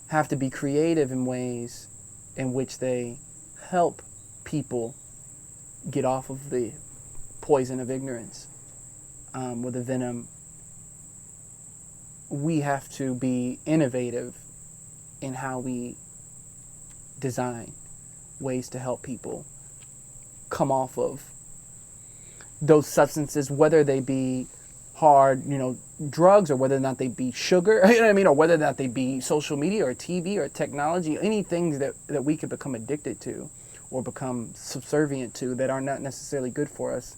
Speaker 1: have to be creative in ways in which they help people get off of the poison of ignorance, or the venom. We have to be innovative in how we design ways to help people come off of those substances, whether they be hard, drugs, or whether or not they be sugar, or whether or not they be social media or TV or technology, any things that we could become addicted to or become subservient to that are not necessarily good for us.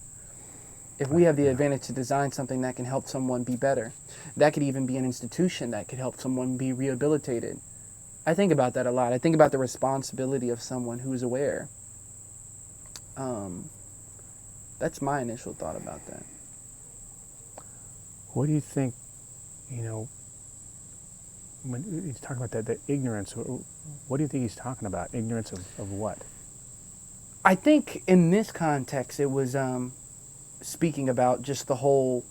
Speaker 1: If we have the advantage to design something that can help someone be better, that could even be an institution that could help someone be rehabilitated. I think about that a lot. I think about the responsibility of someone who's aware. That's my initial thought about that.
Speaker 2: What do you think, when he's talking about that ignorance, what do you think he's talking about? Ignorance of what?
Speaker 1: I think in this context, it was speaking about just the whole,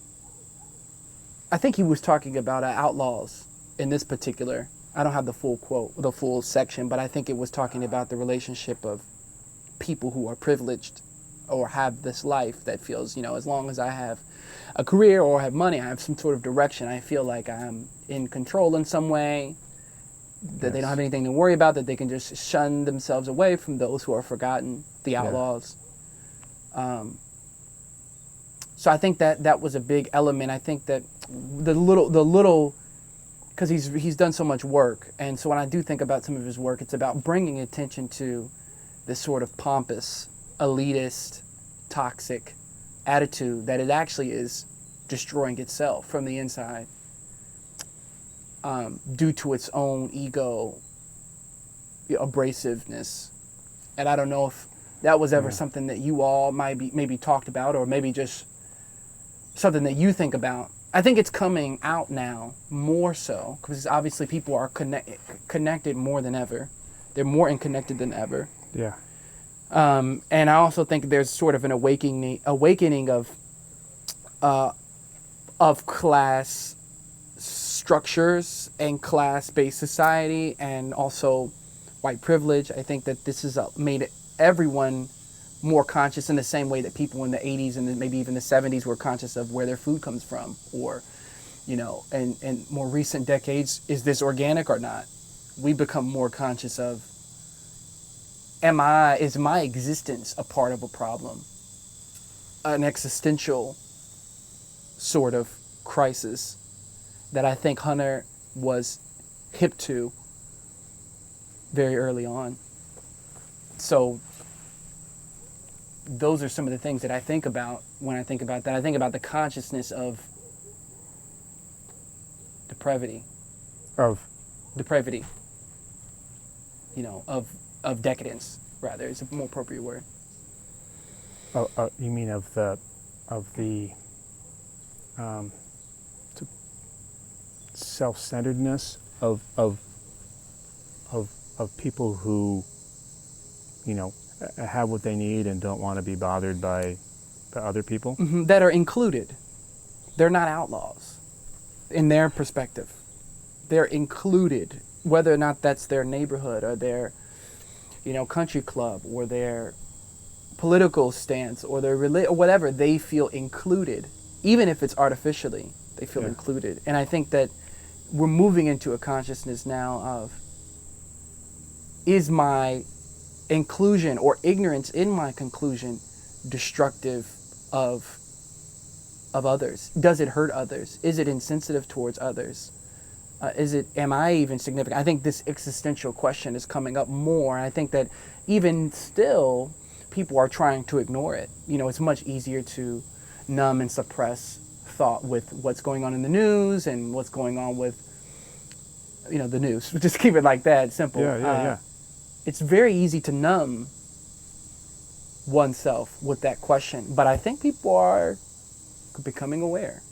Speaker 1: I think he was talking about outlaws in this particular, I don't have the full quote, the full section, but I think it was talking about the relationship of people who are privileged or have this life that feels, as long as I have a career or have money, I have some sort of direction, I feel like I'm in control in some way, that they don't have anything to worry about, that they can just shun themselves away from those who are forgotten, the outlaws. So I think that was a big element. I think that the little, because he's done so much work, and so when I do think about some of his work, it's about bringing attention to this sort of pompous, elitist, toxic attitude that it actually is destroying itself from the inside. due to its own ego abrasiveness. And I don't know if that was ever something that you all maybe talked about, or maybe just something that you think about. I think it's coming out now more so because obviously people are connected more than ever. They're more connected than ever.
Speaker 2: Yeah.
Speaker 1: And I also think there's sort of an awakening of class structures and class-based society, and also white privilege. I think that this has made everyone more conscious in the same way that people in the 80s and maybe even the 70s were conscious of where their food comes from, or, in more recent decades, is this organic or not? We become more conscious of, is my existence a part of a problem? An existential sort of crisis that I think Hunter was hip to very early on. So those are some of the things that I think about when I think about that. I think about the consciousness of depravity. Of decadence, rather, is a more appropriate word.
Speaker 2: You mean of the self-centeredness of people who, have what they need and don't want to be bothered by other people?
Speaker 1: Mm-hmm. That are included. They're not outlaws in their perspective. They're included, whether or not that's their neighborhood or their, country club or their political stance or their or whatever. They feel included, even if it's artificially. They feel included, and I think that we're moving into a consciousness now of, is my inclusion or ignorance in my conclusion destructive of others? Does it hurt others? Is it insensitive towards others? Am I even significant? I think this existential question is coming up more. And I think that even still, people are trying to ignore it. It's much easier to numb and suppress thought with what's going on in the news and what's going on with, the news. Just keep it like that, simple.
Speaker 2: Yeah.
Speaker 1: It's very easy to numb oneself with that question. But I think people are becoming aware.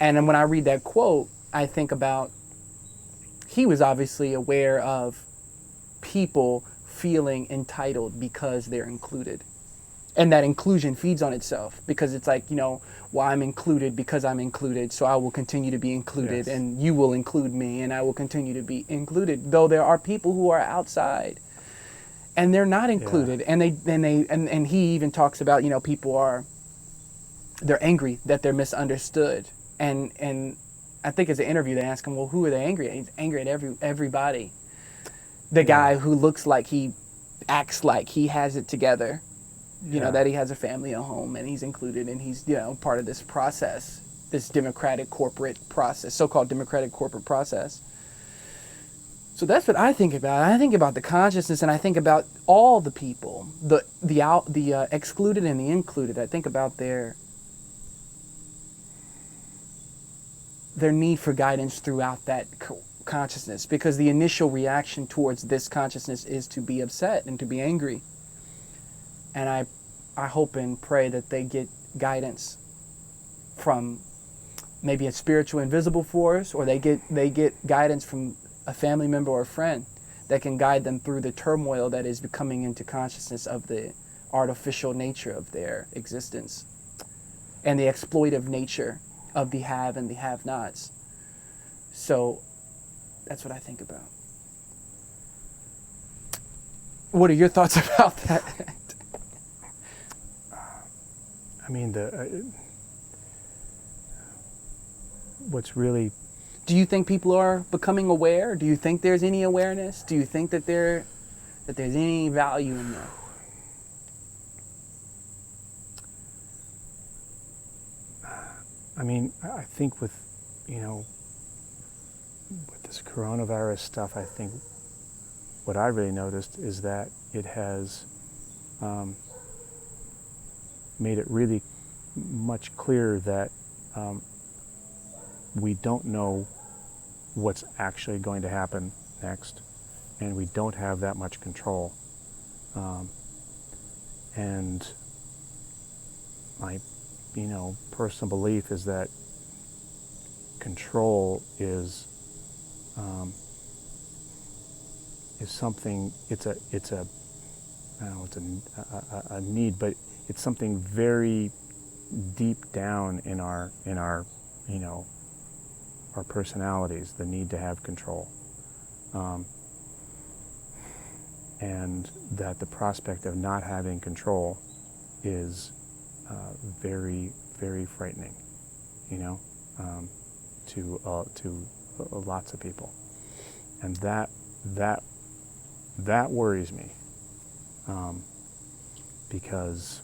Speaker 1: And then when I read that quote, I think about, he was obviously aware of people feeling entitled because they're included. And that inclusion feeds on itself, because it's like, I'm included because I'm included, so I will continue to be included, and you will include me, and I will continue to be included. Though there are people who are outside, and they're not included, and and he even talks about, they're angry that they're misunderstood, and I think as an interview they ask him, well, who are they angry at? He's angry at everybody. The guy who looks like he acts like he has it together. That he has a family, a home, and he's included, and he's, part of this process, this democratic corporate process, so-called democratic corporate process. So that's what I think about. I think about the consciousness, and I think about all the people, the excluded and the included. I think about their need for guidance throughout that consciousness, because the initial reaction towards this consciousness is to be upset and to be angry. And I hope and pray that they get guidance from maybe a spiritual invisible force, or they get guidance from a family member or a friend that can guide them through the turmoil that is becoming into consciousness of the artificial nature of their existence and the exploitive nature of the have and the have-nots. So that's what I think about. What are your thoughts about that?
Speaker 2: I mean, what's really...
Speaker 1: Do you think people are becoming aware? Do you think there's any awareness? Do you think that there's any value in that?
Speaker 2: I mean, I think with this coronavirus stuff, I think what I really noticed is that it has made it really much clearer that we don't know what's actually going to happen next, and we don't have that much control. And my, personal belief is that control is something. It's a I don't know. It's a need, but it's something very deep down in our our personalities. The need to have control. And that the prospect of not having control is very, very frightening, to lots of people, and that worries me, because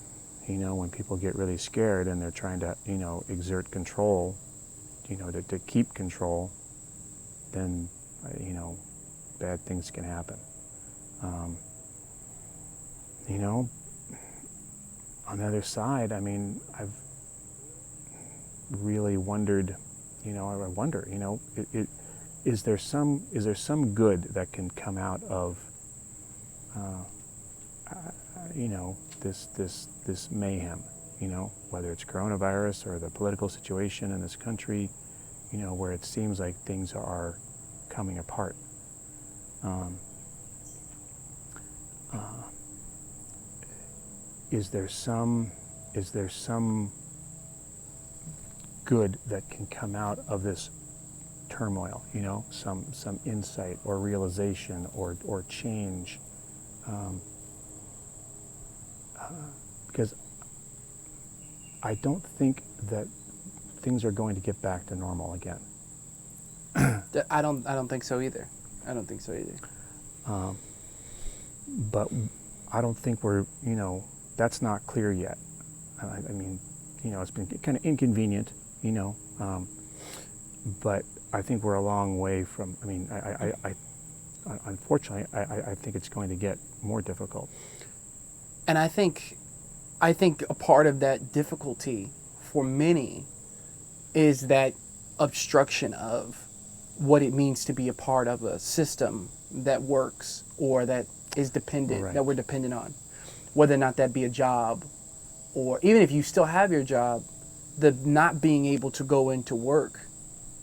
Speaker 2: when people get really scared and they're trying to exert control, to keep control, then bad things can happen. On the other side, I've really wondered, is there some good that can come out of, this mayhem, whether it's coronavirus or the political situation in this country, where it seems like things are coming apart. Is there some good that can come out of this turmoil? Some insight or realization or change, because I don't think that things are going to get back to normal again.
Speaker 1: I don't think so either.
Speaker 2: But I don't think we're, that's not clear yet. It's been kind of inconvenient, but I think we're a long way from, unfortunately, I think it's going to get more difficult.
Speaker 1: And I think a part of that difficulty for many is that obstruction of what it means to be a part of a system that works or that is dependent,
Speaker 2: Right.
Speaker 1: that we're dependent on. Whether or not that be a job, or even if you still have your job, the not being able to go into work,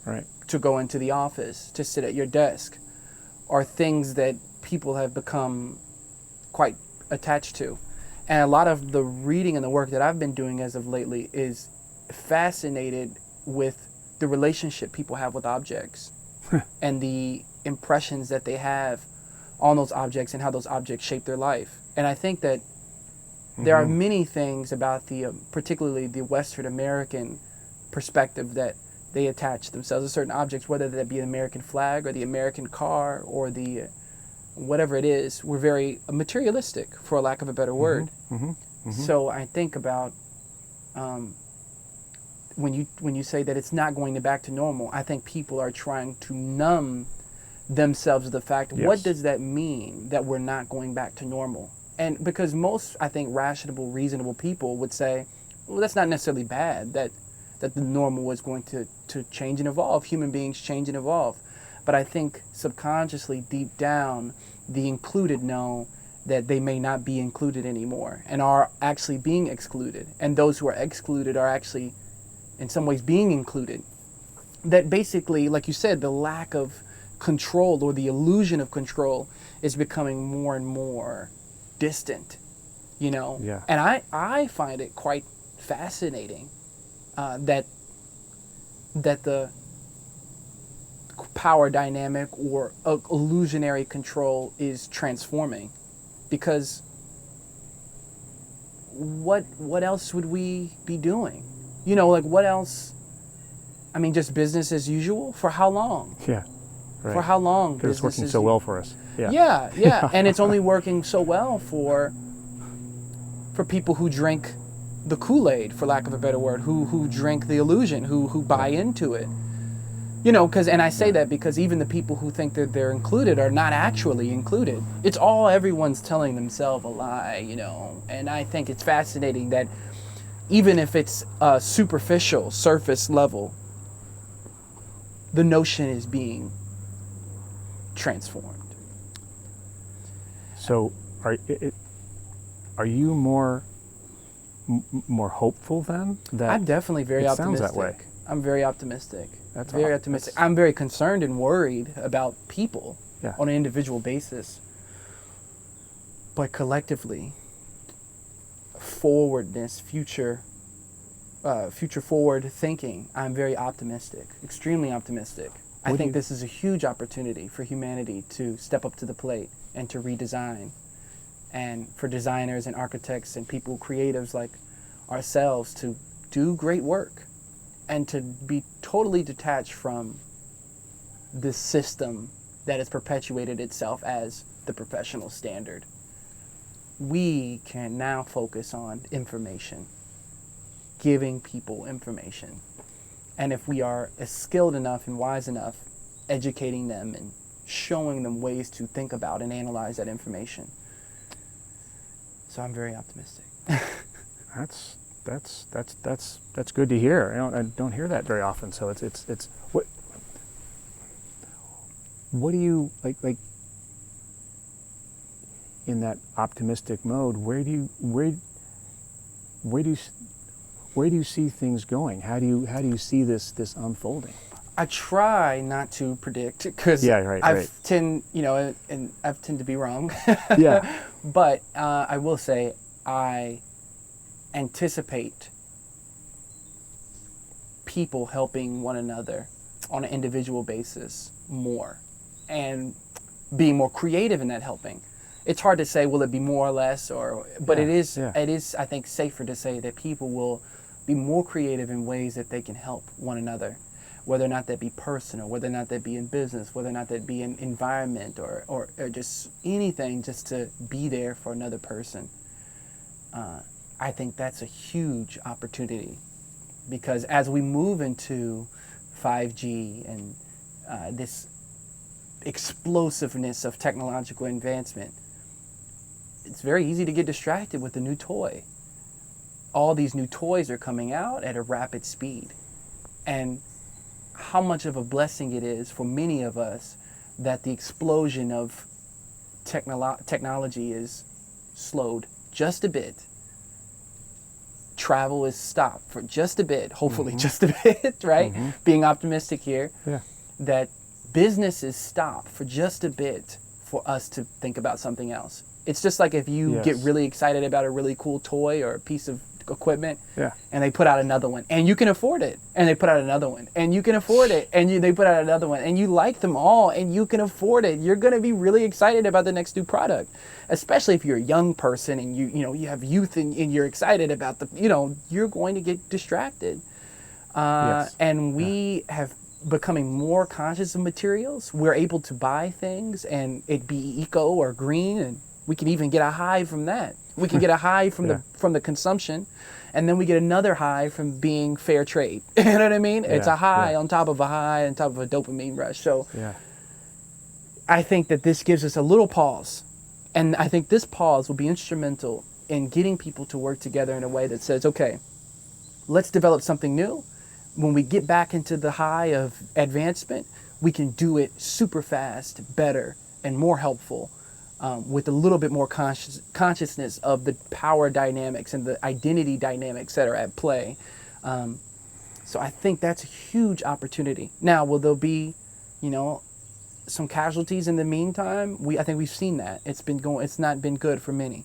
Speaker 2: Right.
Speaker 1: to go into the office, to sit at your desk, are things that people have become quite attached to. And a lot of the reading and the work that I've been doing as of lately is fascinated with the relationship people have with objects and the impressions that they have on those objects and how those objects shape their life. And I think that there are many things about particularly the Western American perspective that they attach themselves to certain objects, whether that be the American flag or the American car or the whatever it is. We're very materialistic, for lack of a better word. So I think about when you say that it's not going back to normal, I think people are trying to numb themselves to the fact,
Speaker 2: Yes.
Speaker 1: What does that mean that we're not going back to normal? And because most, I think, rational, reasonable people would say, well, that's not necessarily bad, that the normal is going to change and evolve. Human beings change and evolve. But I think subconsciously, deep down, the included know that they may not be included anymore and are actually being excluded. And those who are excluded are actually, in some ways, being included. That basically, like you said, the lack of control or the illusion of control is becoming more and more distant,
Speaker 2: Yeah.
Speaker 1: And I find it quite fascinating that the power dynamic or illusionary control is transforming, because what else would we be doing? What else? Just business as usual? For how long?
Speaker 2: Yeah. Right.
Speaker 1: For how long?
Speaker 2: Because it's working
Speaker 1: business
Speaker 2: so
Speaker 1: as
Speaker 2: well for us. Yeah.
Speaker 1: Yeah. And it's only working so well for people who drink the Kool-Aid, for lack of a better word, who drink the illusion, who buy into it. And I say that because even the people who think that they're included are not actually included. It's all everyone's telling themselves a lie, And I think it's fascinating that even if it's superficial, surface level, the notion is being transformed.
Speaker 2: So are you more hopeful then? That
Speaker 1: I'm definitely very
Speaker 2: it
Speaker 1: optimistic.
Speaker 2: sounds that way.
Speaker 1: I'm very optimistic.
Speaker 2: That's
Speaker 1: very
Speaker 2: aw-
Speaker 1: optimistic.
Speaker 2: that's-
Speaker 1: I'm very concerned and worried about people
Speaker 2: Yeah.
Speaker 1: on an individual basis. But collectively, forwardness, future forward thinking, I'm very optimistic, extremely optimistic. I
Speaker 2: What do
Speaker 1: think
Speaker 2: you-
Speaker 1: this is a huge opportunity for humanity to step up to the plate and to redesign. And for designers and architects and people, creatives like ourselves, to do great work and to be totally detached from this system that has perpetuated itself as the professional standard. We can now focus on information, giving people information. And if we are skilled enough and wise enough, educating them and showing them ways to think about and analyze that information. So I'm very optimistic.
Speaker 2: That's good to hear. I don't hear that very often. So it's what do you like in that optimistic mode? Where do you see things going? How do you see this unfolding?
Speaker 1: I try not to predict because
Speaker 2: Yeah, right,
Speaker 1: I
Speaker 2: right.
Speaker 1: tend, and I tend to be wrong.
Speaker 2: Yeah.
Speaker 1: But I will say I anticipate people helping one another on an individual basis more and being more creative in that helping. It's hard to say will it be more or less, but
Speaker 2: Yeah,
Speaker 1: it is
Speaker 2: yeah.
Speaker 1: I think safer to say that people will be more creative in ways that they can help one another, whether or not that be personal, whether or not that be in business, whether or not that be in environment or just anything, just to be there for another person. I think that's a huge opportunity, because as we move into 5G and this explosiveness of technological advancement, it's very easy to get distracted with the new toy. All these new toys are coming out at a rapid speed. And how much of a blessing it is for many of us that the explosion of technology is slowed just a bit. Travel is stopped for just a bit, hopefully just a bit, right? Being optimistic here,
Speaker 2: Yeah.
Speaker 1: that business is stopped for just a bit for us to think about something else. It's just like if you get
Speaker 2: Yes.
Speaker 1: really excited about a really cool toy or a piece of equipment,
Speaker 2: Yeah.
Speaker 1: and they put out another one, and you can afford it, and they put out another one, and you can afford it, and they put out another one, and you like them all, and you can afford it. You're going to be really excited about the next new product, especially if you're a young person and you have youth and you're excited about you're going to get distracted.
Speaker 2: Yes.
Speaker 1: And we have becoming more conscious of materials. We're able to buy things and it be eco or green, and we can even get a high from that. We can get a high from
Speaker 2: Yeah.
Speaker 1: from the consumption, and then we get another high from being fair trade. You know what I mean? It's
Speaker 2: Yeah,
Speaker 1: a high
Speaker 2: yeah.
Speaker 1: on top of a high on top of a dopamine rush. So
Speaker 2: Yeah.
Speaker 1: I think that this gives us a little pause, and I think this pause will be instrumental in getting people to work together in a way that says, okay, let's develop something new. When we get back into the high of advancement, we can do it super fast, better, and more helpful, with a little bit more consciousness of the power dynamics and the identity dynamics that are at play. So I think that's a huge opportunity. Now, will there be, some casualties in the meantime? I think we've seen that. It's not been good for many.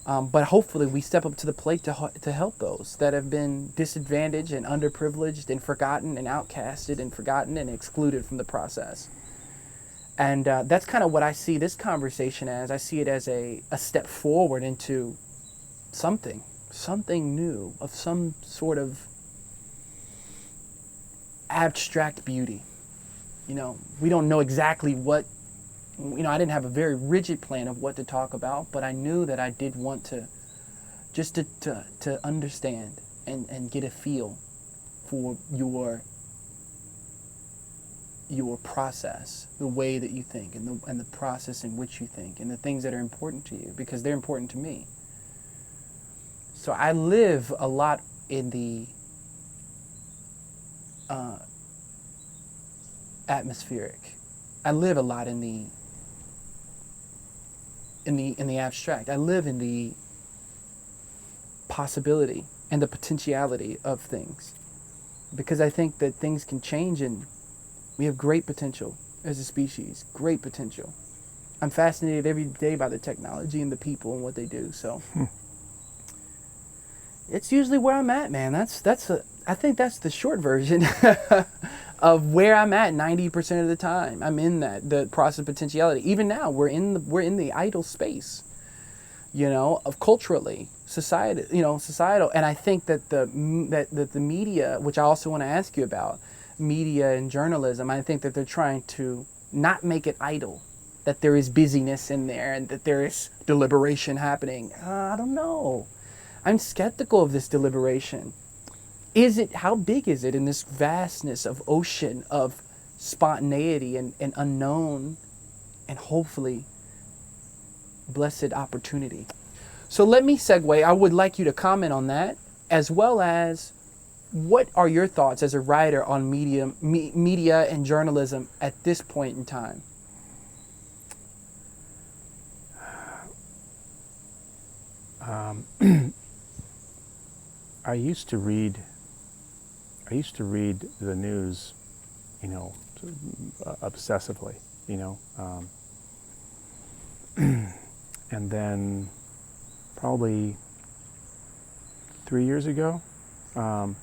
Speaker 1: But hopefully we step up to the plate to help those that have been disadvantaged and underprivileged and forgotten and outcasted and forgotten and excluded from the process. And that's kind of what I see this conversation as. I see it as a step forward into something new, of some sort of abstract beauty. We don't know exactly what, I didn't have a very rigid plan of what to talk about, but I knew that I did want to just to understand and get a feel for your process, the way that you think, and the process in which you think, and the things that are important to you, because they're important to me. So I live a lot in the atmospheric. I live a lot in the abstract. I live in the possibility and the potentiality of things, because I think that things can change, and we have great potential as a species. Great potential. I'm fascinated every day by the technology and the people and what they do. So it's usually where I'm at, man. I think that's the short version of where I'm at 90% of the time. I'm in the process of potentiality. Even now, we're in the idle space, of culturally, societal. And I think that the media, which I also want to ask you about, media and journalism, I think that they're trying to not make it idle, that there is busyness in there and that there is deliberation happening. I don't know. I'm skeptical of this deliberation. How big is it in this vastness of ocean of spontaneity and unknown and hopefully blessed opportunity? So let me segue. I would like you to comment on that, as well as what are your thoughts as a writer on media and journalism at this point in time?
Speaker 2: I used to read the news, obsessively, and then probably 3 years ago, I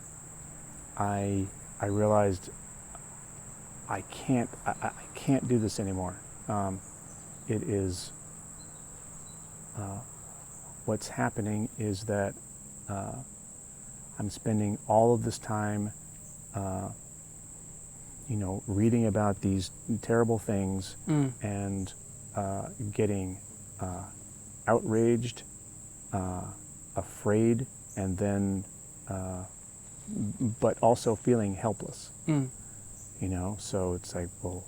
Speaker 2: realized I can't do this anymore. It is what's happening is that I'm spending all of this time, reading about these terrible things and getting outraged, afraid, and then, but also feeling helpless. So it's like, well,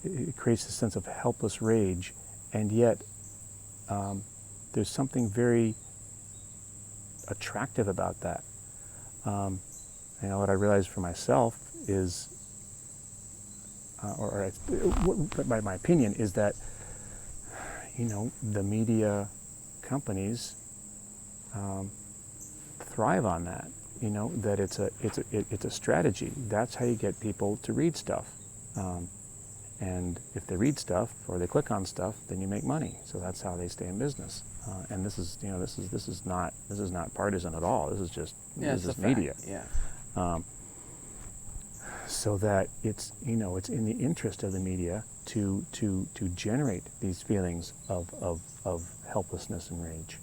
Speaker 2: it creates a sense of helpless rage, and yet there's something very attractive about that. What I realized for myself is, my opinion is that, the media companies thrive on that. That it's a strategy. That's how you get people to read stuff. And if they read stuff or they click on stuff, then you make money. So that's how they stay in business. And this is not partisan at all. This is just media.
Speaker 1: Yeah.
Speaker 2: So that it's in the interest of the media to generate these feelings of helplessness and rage.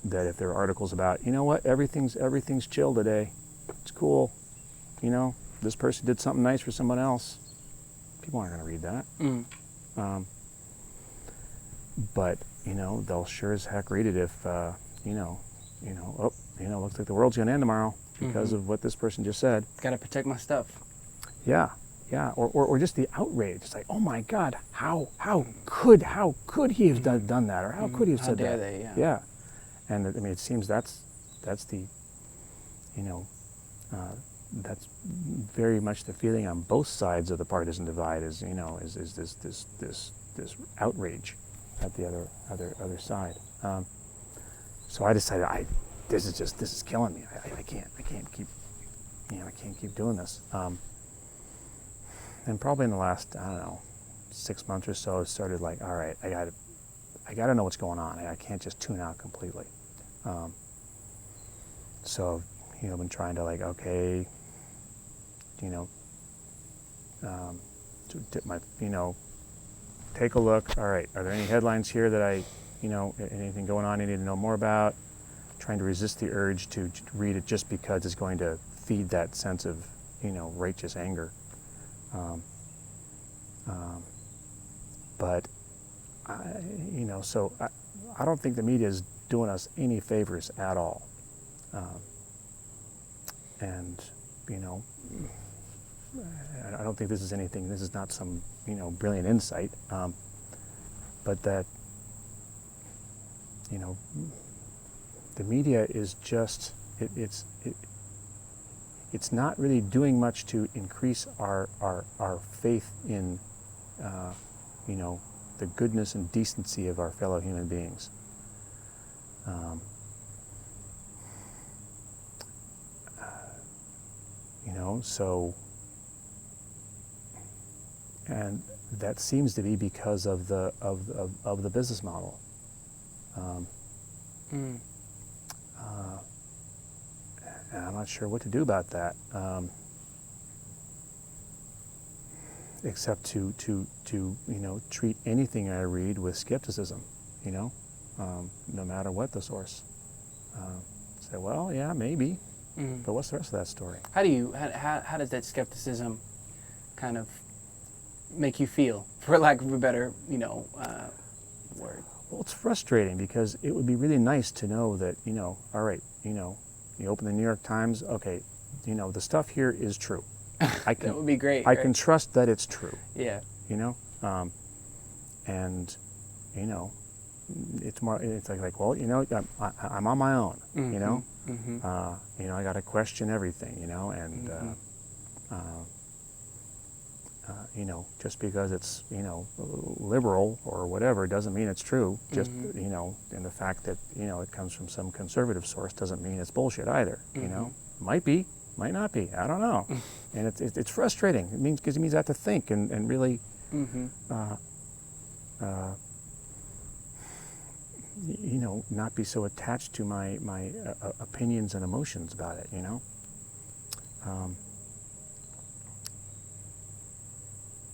Speaker 2: That if there are articles about, everything's chill today, it's cool, this person did something nice for someone else, people aren't going to read that. But they'll sure as heck read it if looks like the world's going to end tomorrow because of what this person just said.
Speaker 1: Got to protect my stuff.
Speaker 2: Yeah, or just the outrage. It's like, oh my God, how could he have done that, or how could he have said that?
Speaker 1: How dare they?
Speaker 2: Yeah, and it seems that's the that's very much the feeling on both sides of the partisan divide. Is this outrage at the other side. So I decided this is killing me. I can't keep doing this. And probably in the last 6 months or so, it started like, all right, I got to know what's going on. I can't just tune out completely. So I've been trying to to dip my take a look. All right, are there any headlines here that anything going on I need to know more about? Trying to resist the urge to read it just because it's going to feed that sense of, righteous anger. But, I don't think the media is doing us any favors at all. And, I don't think this is not some, brilliant insight, but that, the media is just, it it's not really doing much to increase our faith in, the goodness and decency of our fellow human beings. So, and that seems to be because of the business model. And I'm not sure what to do about that, except to treat anything I read with skepticism, no matter what the source. Say, well, yeah, maybe, but what's the rest of that story?
Speaker 1: How does that skepticism kind of make you feel, for lack of a better word?
Speaker 2: Well, it's frustrating because it would be really nice to know that, all right, you open the New York Times, okay, the stuff here is true.
Speaker 1: That would be great.
Speaker 2: I can trust that it's true.
Speaker 1: Yeah.
Speaker 2: And it's more. It's like well, I'm on my own. I got to question everything. And just because it's liberal or whatever doesn't mean it's true. Just and the fact that it comes from some conservative source doesn't mean it's bullshit either. Might be, might not be. I don't know. And it's frustrating. Because it means I have to think and really. Not be so attached to my opinions and emotions about it.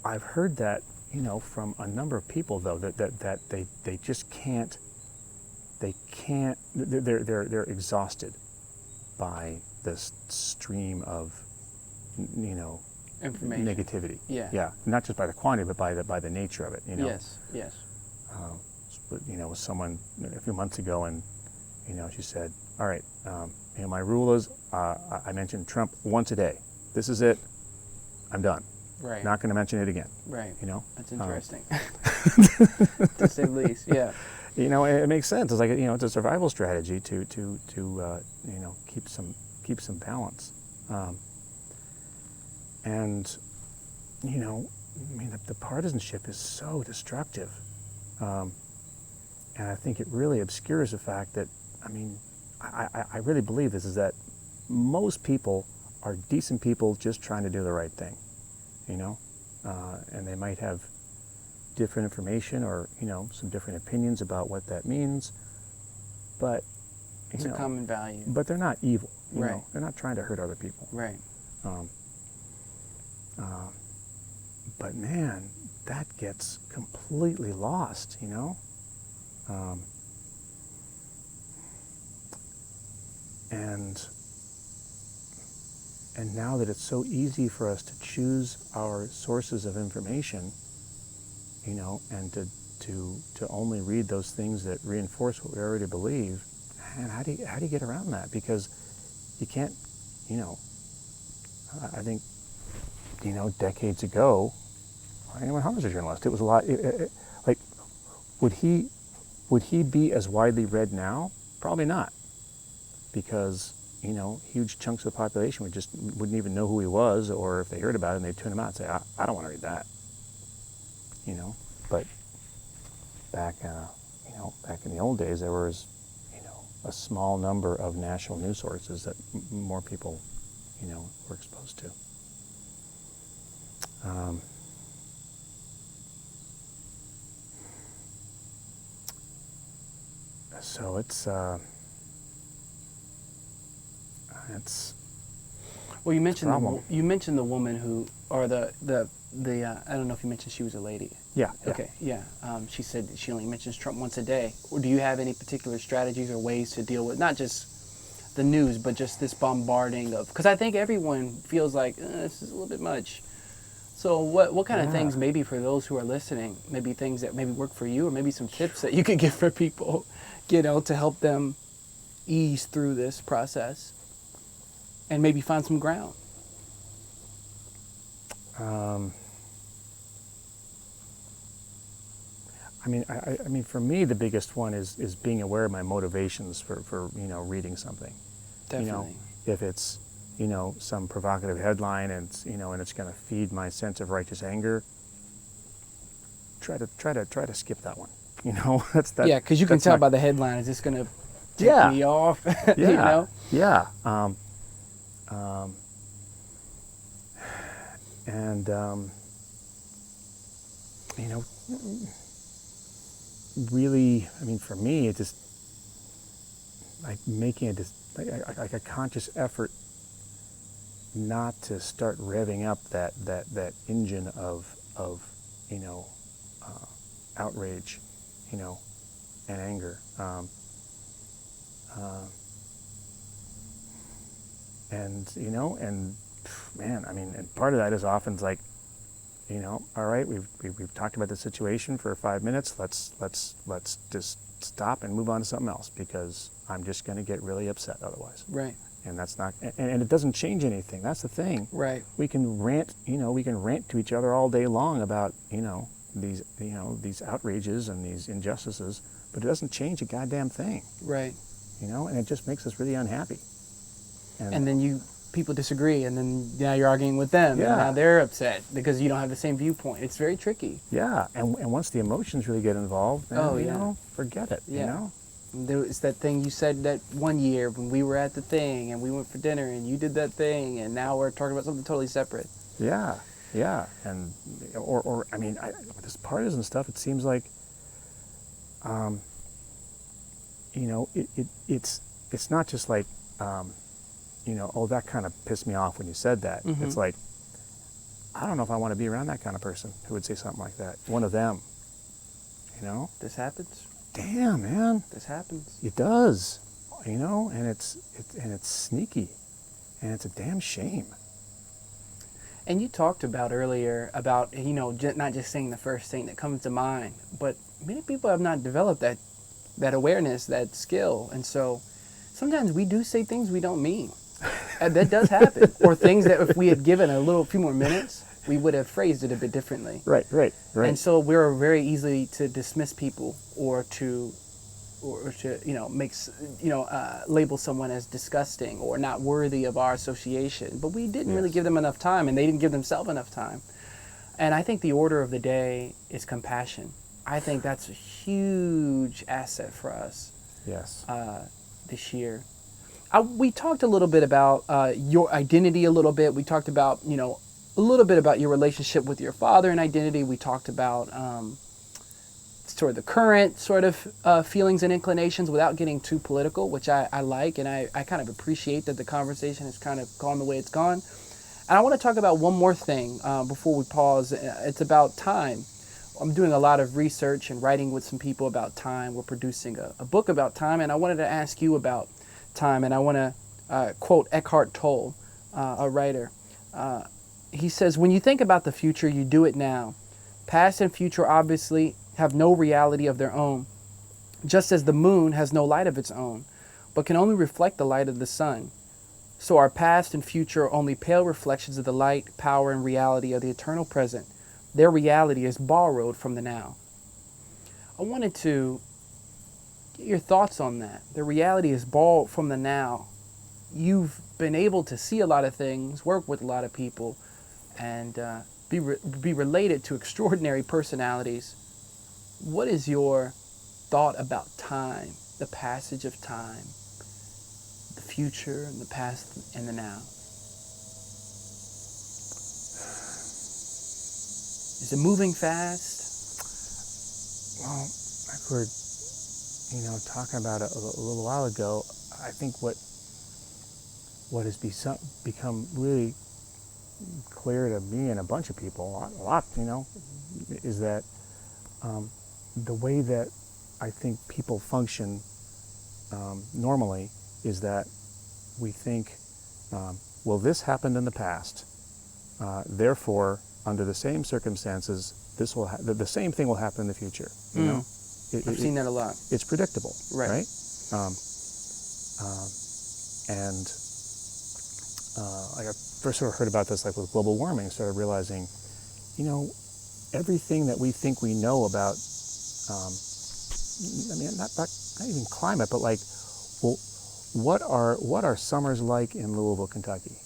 Speaker 2: I've heard that, from a number of people though that they just can't. They're exhausted by this stream of,
Speaker 1: information,
Speaker 2: negativity.
Speaker 1: Yeah.
Speaker 2: Yeah. Not just by the quantity, but by the nature of it.
Speaker 1: Yes.
Speaker 2: With someone a few months ago, and she said, "All right, my rule is I mention Trump once a day. This is it. I'm done.
Speaker 1: Right.
Speaker 2: Not going to mention it again."
Speaker 1: Right. That's interesting, to say the least. Yeah.
Speaker 2: It makes sense. It's like it's a survival strategy to keep some balance, and the partisanship is so destructive. And I think it really obscures the fact that, I really believe this, is that most people are decent people just trying to do the right thing, and they might have different information or, some different opinions about what that means, but,
Speaker 1: it's a common value.
Speaker 2: But they're not evil,
Speaker 1: Right.
Speaker 2: They're not trying to hurt other people.
Speaker 1: Right.
Speaker 2: But man, that gets completely lost, and now that it's so easy for us to choose our sources of information, and to only read those things that reinforce what we already believe, and how do you get around that? Because you can't, I think, decades ago, when I was a journalist, it was a lot. Like, would he be as widely read now? Probably not, because huge chunks of the population wouldn't even know who he was, or if they heard about him, they'd tune him out and say, I don't want to read that. But back in the old days, there was a small number of national news sources that more people were exposed to. So it's
Speaker 1: well, you mentioned
Speaker 2: problem.
Speaker 1: the woman who, or the I don't know if you mentioned she was a lady.
Speaker 2: Yeah.
Speaker 1: Okay. Yeah. She said that she only mentions Trump once a day. Or do you have any particular strategies or ways to deal with not just the news, but just this bombarding of? Because I think everyone feels like this is a little bit much. So what kind of things, maybe for those who are listening, maybe things that maybe work for you, or maybe some tips that you could give for people, to help them ease through this process and maybe find some ground?
Speaker 2: I mean, for me, the biggest one is being aware of my motivations for reading something.
Speaker 1: Definitely.
Speaker 2: If it's some provocative headline, and it's going to feed my sense of righteous anger. Try to skip that one. That's that.
Speaker 1: Yeah, because you can
Speaker 2: that's
Speaker 1: tell
Speaker 2: not-
Speaker 1: by the headline, is this going to take
Speaker 2: Yeah.
Speaker 1: me off?
Speaker 2: Yeah.
Speaker 1: You know?
Speaker 2: Yeah. And really, I mean, for me, it just like making like a conscious effort not to start revving up that engine of outrage, and anger. And man, I mean, and part of that is often like, all right, we've talked about the situation for 5 minutes. Let's just stop and move on to something else, because I'm just going to get really upset otherwise.
Speaker 1: Right.
Speaker 2: And that's not, and it doesn't change anything. That's the thing.
Speaker 1: Right.
Speaker 2: We can rant, to each other all day long about, these outrages and these injustices, but it doesn't change a goddamn thing.
Speaker 1: Right.
Speaker 2: And it just makes us really unhappy.
Speaker 1: And then people disagree, and then now you're arguing with them,
Speaker 2: Yeah.
Speaker 1: and now they're upset because you don't have the same viewpoint. It's very tricky.
Speaker 2: Yeah, and once the emotions really get involved, then, forget it,
Speaker 1: Yeah. It's that thing you said that one year when we were at the thing and we went for dinner and you did that thing, and now we're talking about something totally separate.
Speaker 2: Yeah, and or I mean, with this partisan stuff, it seems like, it's not just like, oh, that kind of pissed me off when you said that.
Speaker 1: Mm-hmm.
Speaker 2: It's like, I don't know if I want to be around that kind of person who would say something like that. One of them,
Speaker 1: This happens.
Speaker 2: Damn, man.
Speaker 1: This happens.
Speaker 2: It does, and it's sneaky, and it's a damn shame.
Speaker 1: And you talked about earlier about, not just saying the first thing that comes to mind, but many people have not developed that awareness, that skill. And so sometimes we do say things we don't mean. And that does happen. Or things that if we had given a few more minutes, we would have phrased it a bit differently.
Speaker 2: Right.
Speaker 1: And so we're very easily to dismiss people or to label someone as disgusting or not worthy of our association. But we didn't really give them enough time, and they didn't give themselves enough time. And I think the order of the day is compassion. I think that's a huge asset for us.
Speaker 2: Yes.
Speaker 1: This year. We talked a little bit about your identity a little bit. We talked about, a little bit about your relationship with your father and identity. We talked about sort of the current sort of feelings and inclinations without getting too political, which I like, and I kind of appreciate that the conversation has kind of gone the way it's gone. And I want to talk about one more thing before we pause. It's about time. I'm doing a lot of research and writing with some people about time. We're producing a book about time, and I wanted to ask you about time, and I want to quote Eckhart Tolle, a writer. He says, "When you think about the future, you do it now. Past and future obviously have no reality of their own, just as the moon has no light of its own, but can only reflect the light of the sun. So our past and future are only pale reflections of the light, power, and reality of the eternal present. Their reality is borrowed from the now." I wanted to get your thoughts on that. The reality is borrowed from the now. You've been able to see a lot of things, work with a lot of people, and be related to extraordinary personalities. What is your thought about time, the passage of time, the future, and the past, and the now? Is it moving fast?
Speaker 2: Well, like we were, talking about it a little while ago, I think what has become really clear to me and a bunch of people, a lot, is that the way that I think people function normally is that we think, well, this happened in the past, therefore, under the same circumstances, the same thing will happen in the future.
Speaker 1: I've seen that a lot.
Speaker 2: It's predictable, right? And like I first sort of heard about this, like with global warming, started realizing, everything that we think we know about, not even climate, but like, well, what are summers like in Louisville, Kentucky?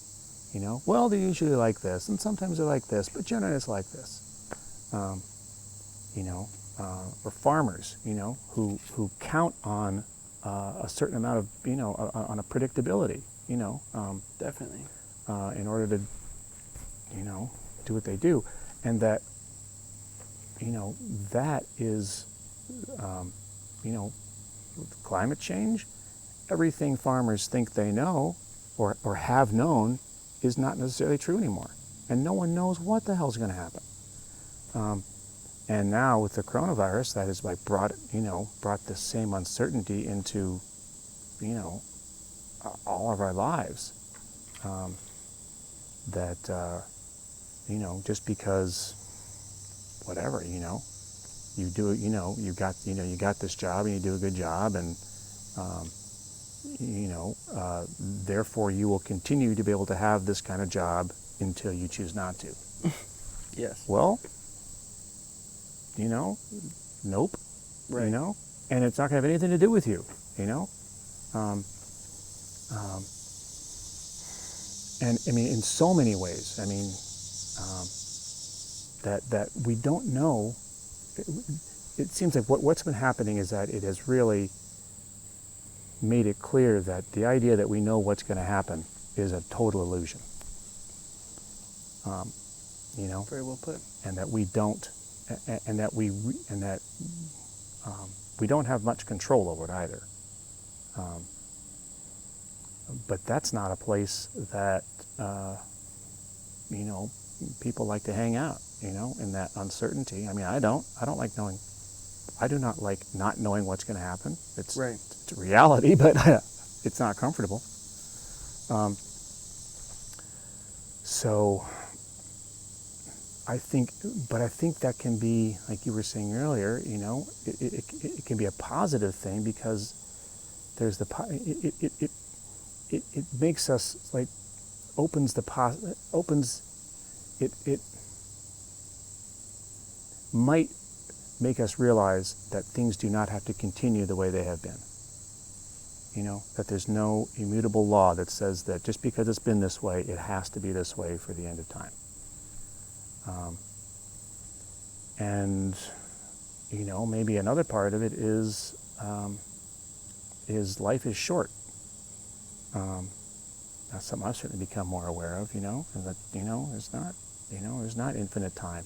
Speaker 2: You know, well, they're usually like this, and sometimes they're like this, but generally it's like this. You know, or farmers, you know, who count on a certain amount of, you know, on a predictability, you know,
Speaker 1: Definitely.
Speaker 2: in order to, you know, do what they do, and that, you know, that is, you know, climate change. Everything farmers think they know or have known is not necessarily true anymore, and no one knows what the hell's going to happen. And now with the coronavirus, that has like brought this same uncertainty into, you know, all of our lives. That you know, just because whatever, you know, you do, you know, you got this job and you do a good job, and you know, therefore you will continue to be able to have this kind of job until you choose not to.
Speaker 1: Yes.
Speaker 2: Well, you know, nope.
Speaker 1: Right.
Speaker 2: You know, and it's not going to have anything to do with you. You know, and I mean, in so many ways. I mean, that we don't know. It seems like what's been happening is that it has really made it clear that the idea that we know what's going to happen is a total illusion. You know,
Speaker 1: Very well put.
Speaker 2: and that we don't, and that we don't have much control over it either. But that's not a place that you know, people like to hang out. You know, in that uncertainty. I mean, I don't like knowing. I do not like not knowing what's going to happen. It's
Speaker 1: Right.
Speaker 2: It's a reality, but it's not comfortable. So I think that can be, like you were saying earlier, you know, it can be a positive thing, because there's it makes us, like, it might make us realize that things do not have to continue the way they have been. You know, that there's no immutable law that says that just because it's been this way, it has to be this way for the end of time. And, you know, maybe another part of it is life is short. That's something I've certainly become more aware of, you know, and that, you know, there's not infinite time.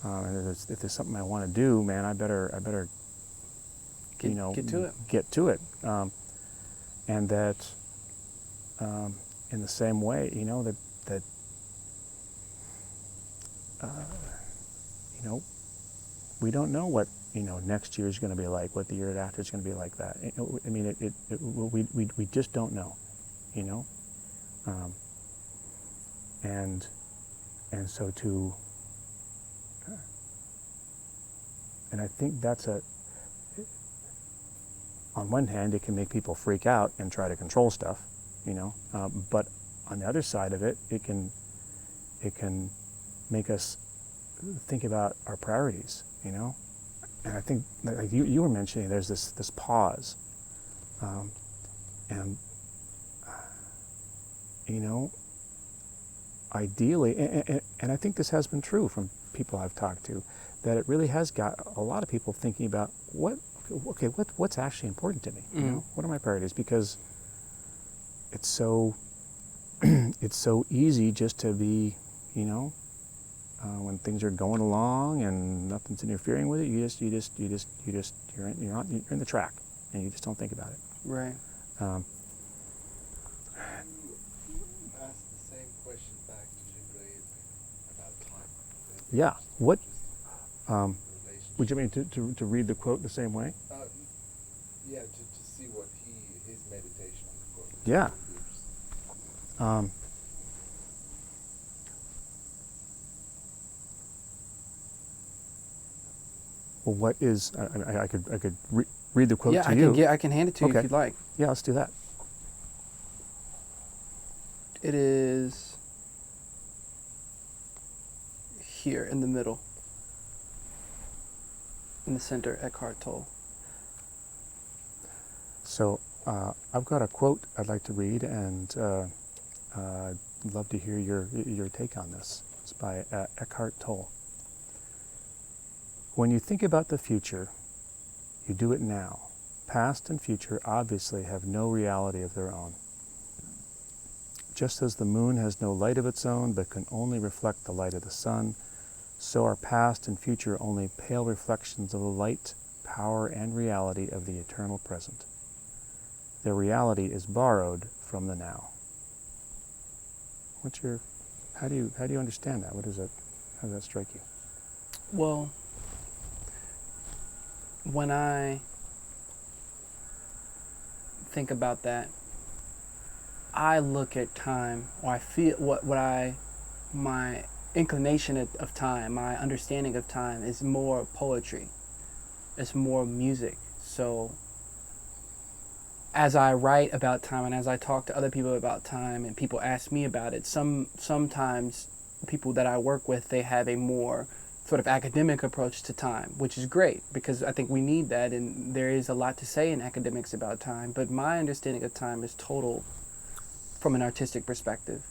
Speaker 2: And if there's something I want to do, man, I better
Speaker 1: Get to it.
Speaker 2: Get to it. And that, in the same way, you know, that you know, we don't know what, you know, next year is going to be like, what the year after is going to be like that. I mean, we just don't know, you know. And so and I think that's on one hand, it can make people freak out and try to control stuff, you know, but on the other side of it, it can make us think about our priorities, you know. And I think, like you were mentioning, there's this pause, and you know, ideally, and I think this has been true from people I've talked to, that it really has got a lot of people thinking about what's actually important to me. You know, what are my priorities? Because it's so it's so easy just to be, you know, when things are going along and nothing's interfering with it, you're in the track, and you just don't think about it.
Speaker 1: Right.
Speaker 3: Ask the same question back to Jibril about time.
Speaker 2: Yeah. What?
Speaker 3: Relationship.
Speaker 2: Would you mean to read the quote the same way?
Speaker 3: Yeah, to see what his meditation on the quote.
Speaker 2: Yeah. Well, what is? I could read the quote to you.
Speaker 1: I can hand it to you if you'd like.
Speaker 2: Yeah, let's do that.
Speaker 1: It is here in the middle, in the center, Eckhart Tolle.
Speaker 2: So I've got a quote I'd like to read, and I'd love to hear your take on this. It's by Eckhart Tolle. When you think about the future, you do it now. Past and future obviously have no reality of their own. Just as the moon has no light of its own but can only reflect the light of the sun, so are past and future only pale reflections of the light, power, and reality of the eternal present. Their reality is borrowed from the now. How do you understand that? How does that strike you?
Speaker 1: Well, when I think about that, I look at time, or I feel my inclination of time, my understanding of time is more poetry. It's more music. So as I write about time and as I talk to other people about time and people ask me about it, sometimes people that I work with, they have a more sort of academic approach to time, which is great because I think we need that, and there is a lot to say in academics about time, but my understanding of time is total from an artistic perspective.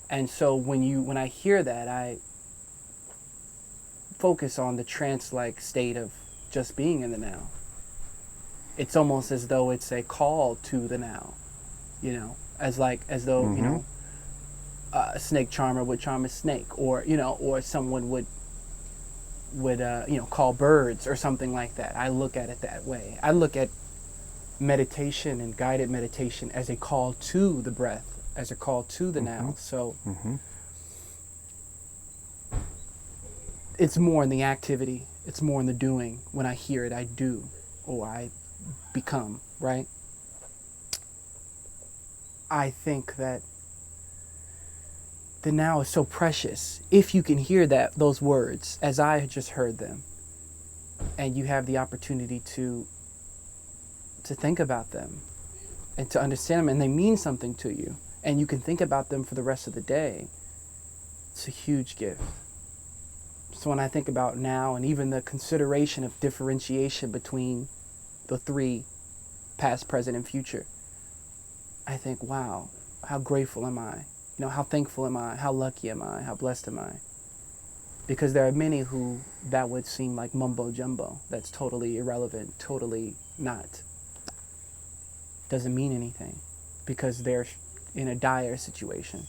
Speaker 1: And so when I hear that, I focus on the trance-like state of just being in the now. It's almost as though it's a call to the now, as though,
Speaker 2: Mm-hmm.
Speaker 1: A snake charmer would charm a snake, or someone would call birds or something like that. I look at it that way. I look at meditation and guided meditation as a call to the breath, as a call to the now. So
Speaker 2: Mm-hmm.
Speaker 1: it's more in the activity, it's more in the doing. When I hear it, I do, or I become, right? I think that the now is so precious. If you can hear those words as I had just heard them, and you have the opportunity to think about them and to understand them, and they mean something to you, and you can think about them for the rest of the day, it's a huge gift. So when I think about now, and even the consideration of differentiation between the three, past, present, and future, I think, wow, how grateful am I? How thankful am I? How lucky am I? How blessed am I? Because there are many who that would seem like mumbo jumbo. That's totally irrelevant, totally not. Doesn't mean anything because they're in a dire situation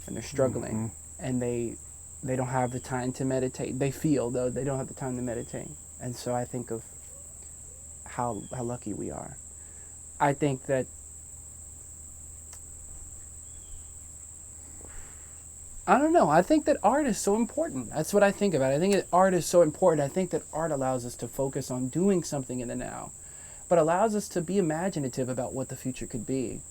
Speaker 1: and they're struggling, and they don't have the time to meditate. They feel, though, they don't have the time to meditate. And so I think of how lucky we are. I think that I don't know. I think that art is so important. That's what I think about. I think that art is so important. I think that art allows us to focus on doing something in the now, but allows us to be imaginative about what the future could be,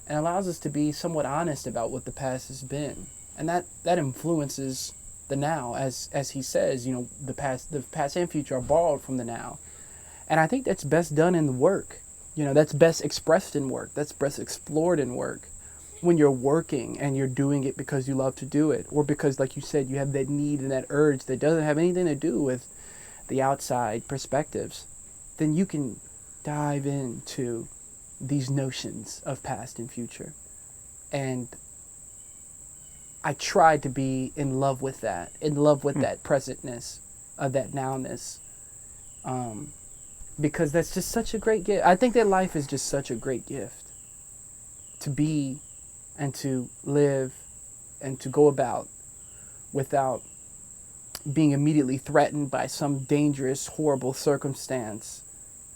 Speaker 1: and allows us to be somewhat honest about what the past has been. And that influences the now, as he says, the past and future are borrowed from the now. And I think that's best done in the work. That's best expressed in work. That's best explored in work. When you're working and you're doing it because you love to do it, or because, like you said, you have that need and that urge that doesn't have anything to do with the outside perspectives, then you can dive into these notions of past and future. And I try to be in love with that, that presentness, of that nowness, because that's just such a great gift. I think that life is just such a great gift to be and to live and to go about without being immediately threatened by some dangerous, horrible circumstance.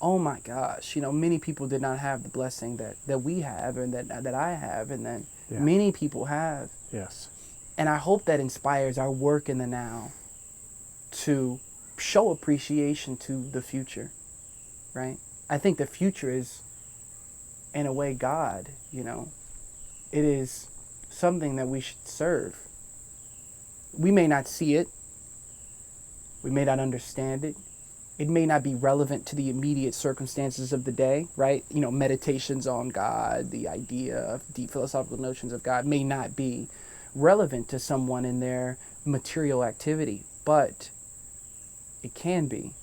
Speaker 1: Oh my gosh, many people did not have the blessing that we have, and that I have, and that many people have.
Speaker 2: Yes.
Speaker 1: And I hope that inspires our work in the now to show appreciation to the future, right? I think the future is, in a way, God, It is something that we should serve. We may not see it. We may not understand it. It may not be relevant to the immediate circumstances of the day, right? Meditations on God, the idea of deep philosophical notions of God may not be relevant to someone in their material activity, but it can be.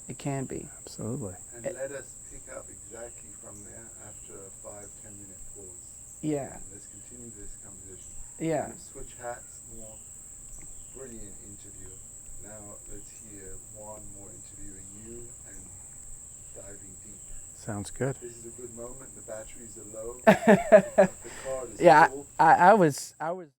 Speaker 1: It can be.
Speaker 2: Absolutely.
Speaker 3: And let us pick up exactly from there after a 5-10 minute pause.
Speaker 1: Yeah.
Speaker 3: Let's continue this conversation.
Speaker 1: Yeah.
Speaker 3: Switch hats, more brilliant interview. Now let's hear Juan more interviewing you and diving deep.
Speaker 2: Sounds good.
Speaker 3: This is a good moment. The batteries are low. The card is
Speaker 1: Yeah,
Speaker 3: full.
Speaker 1: I was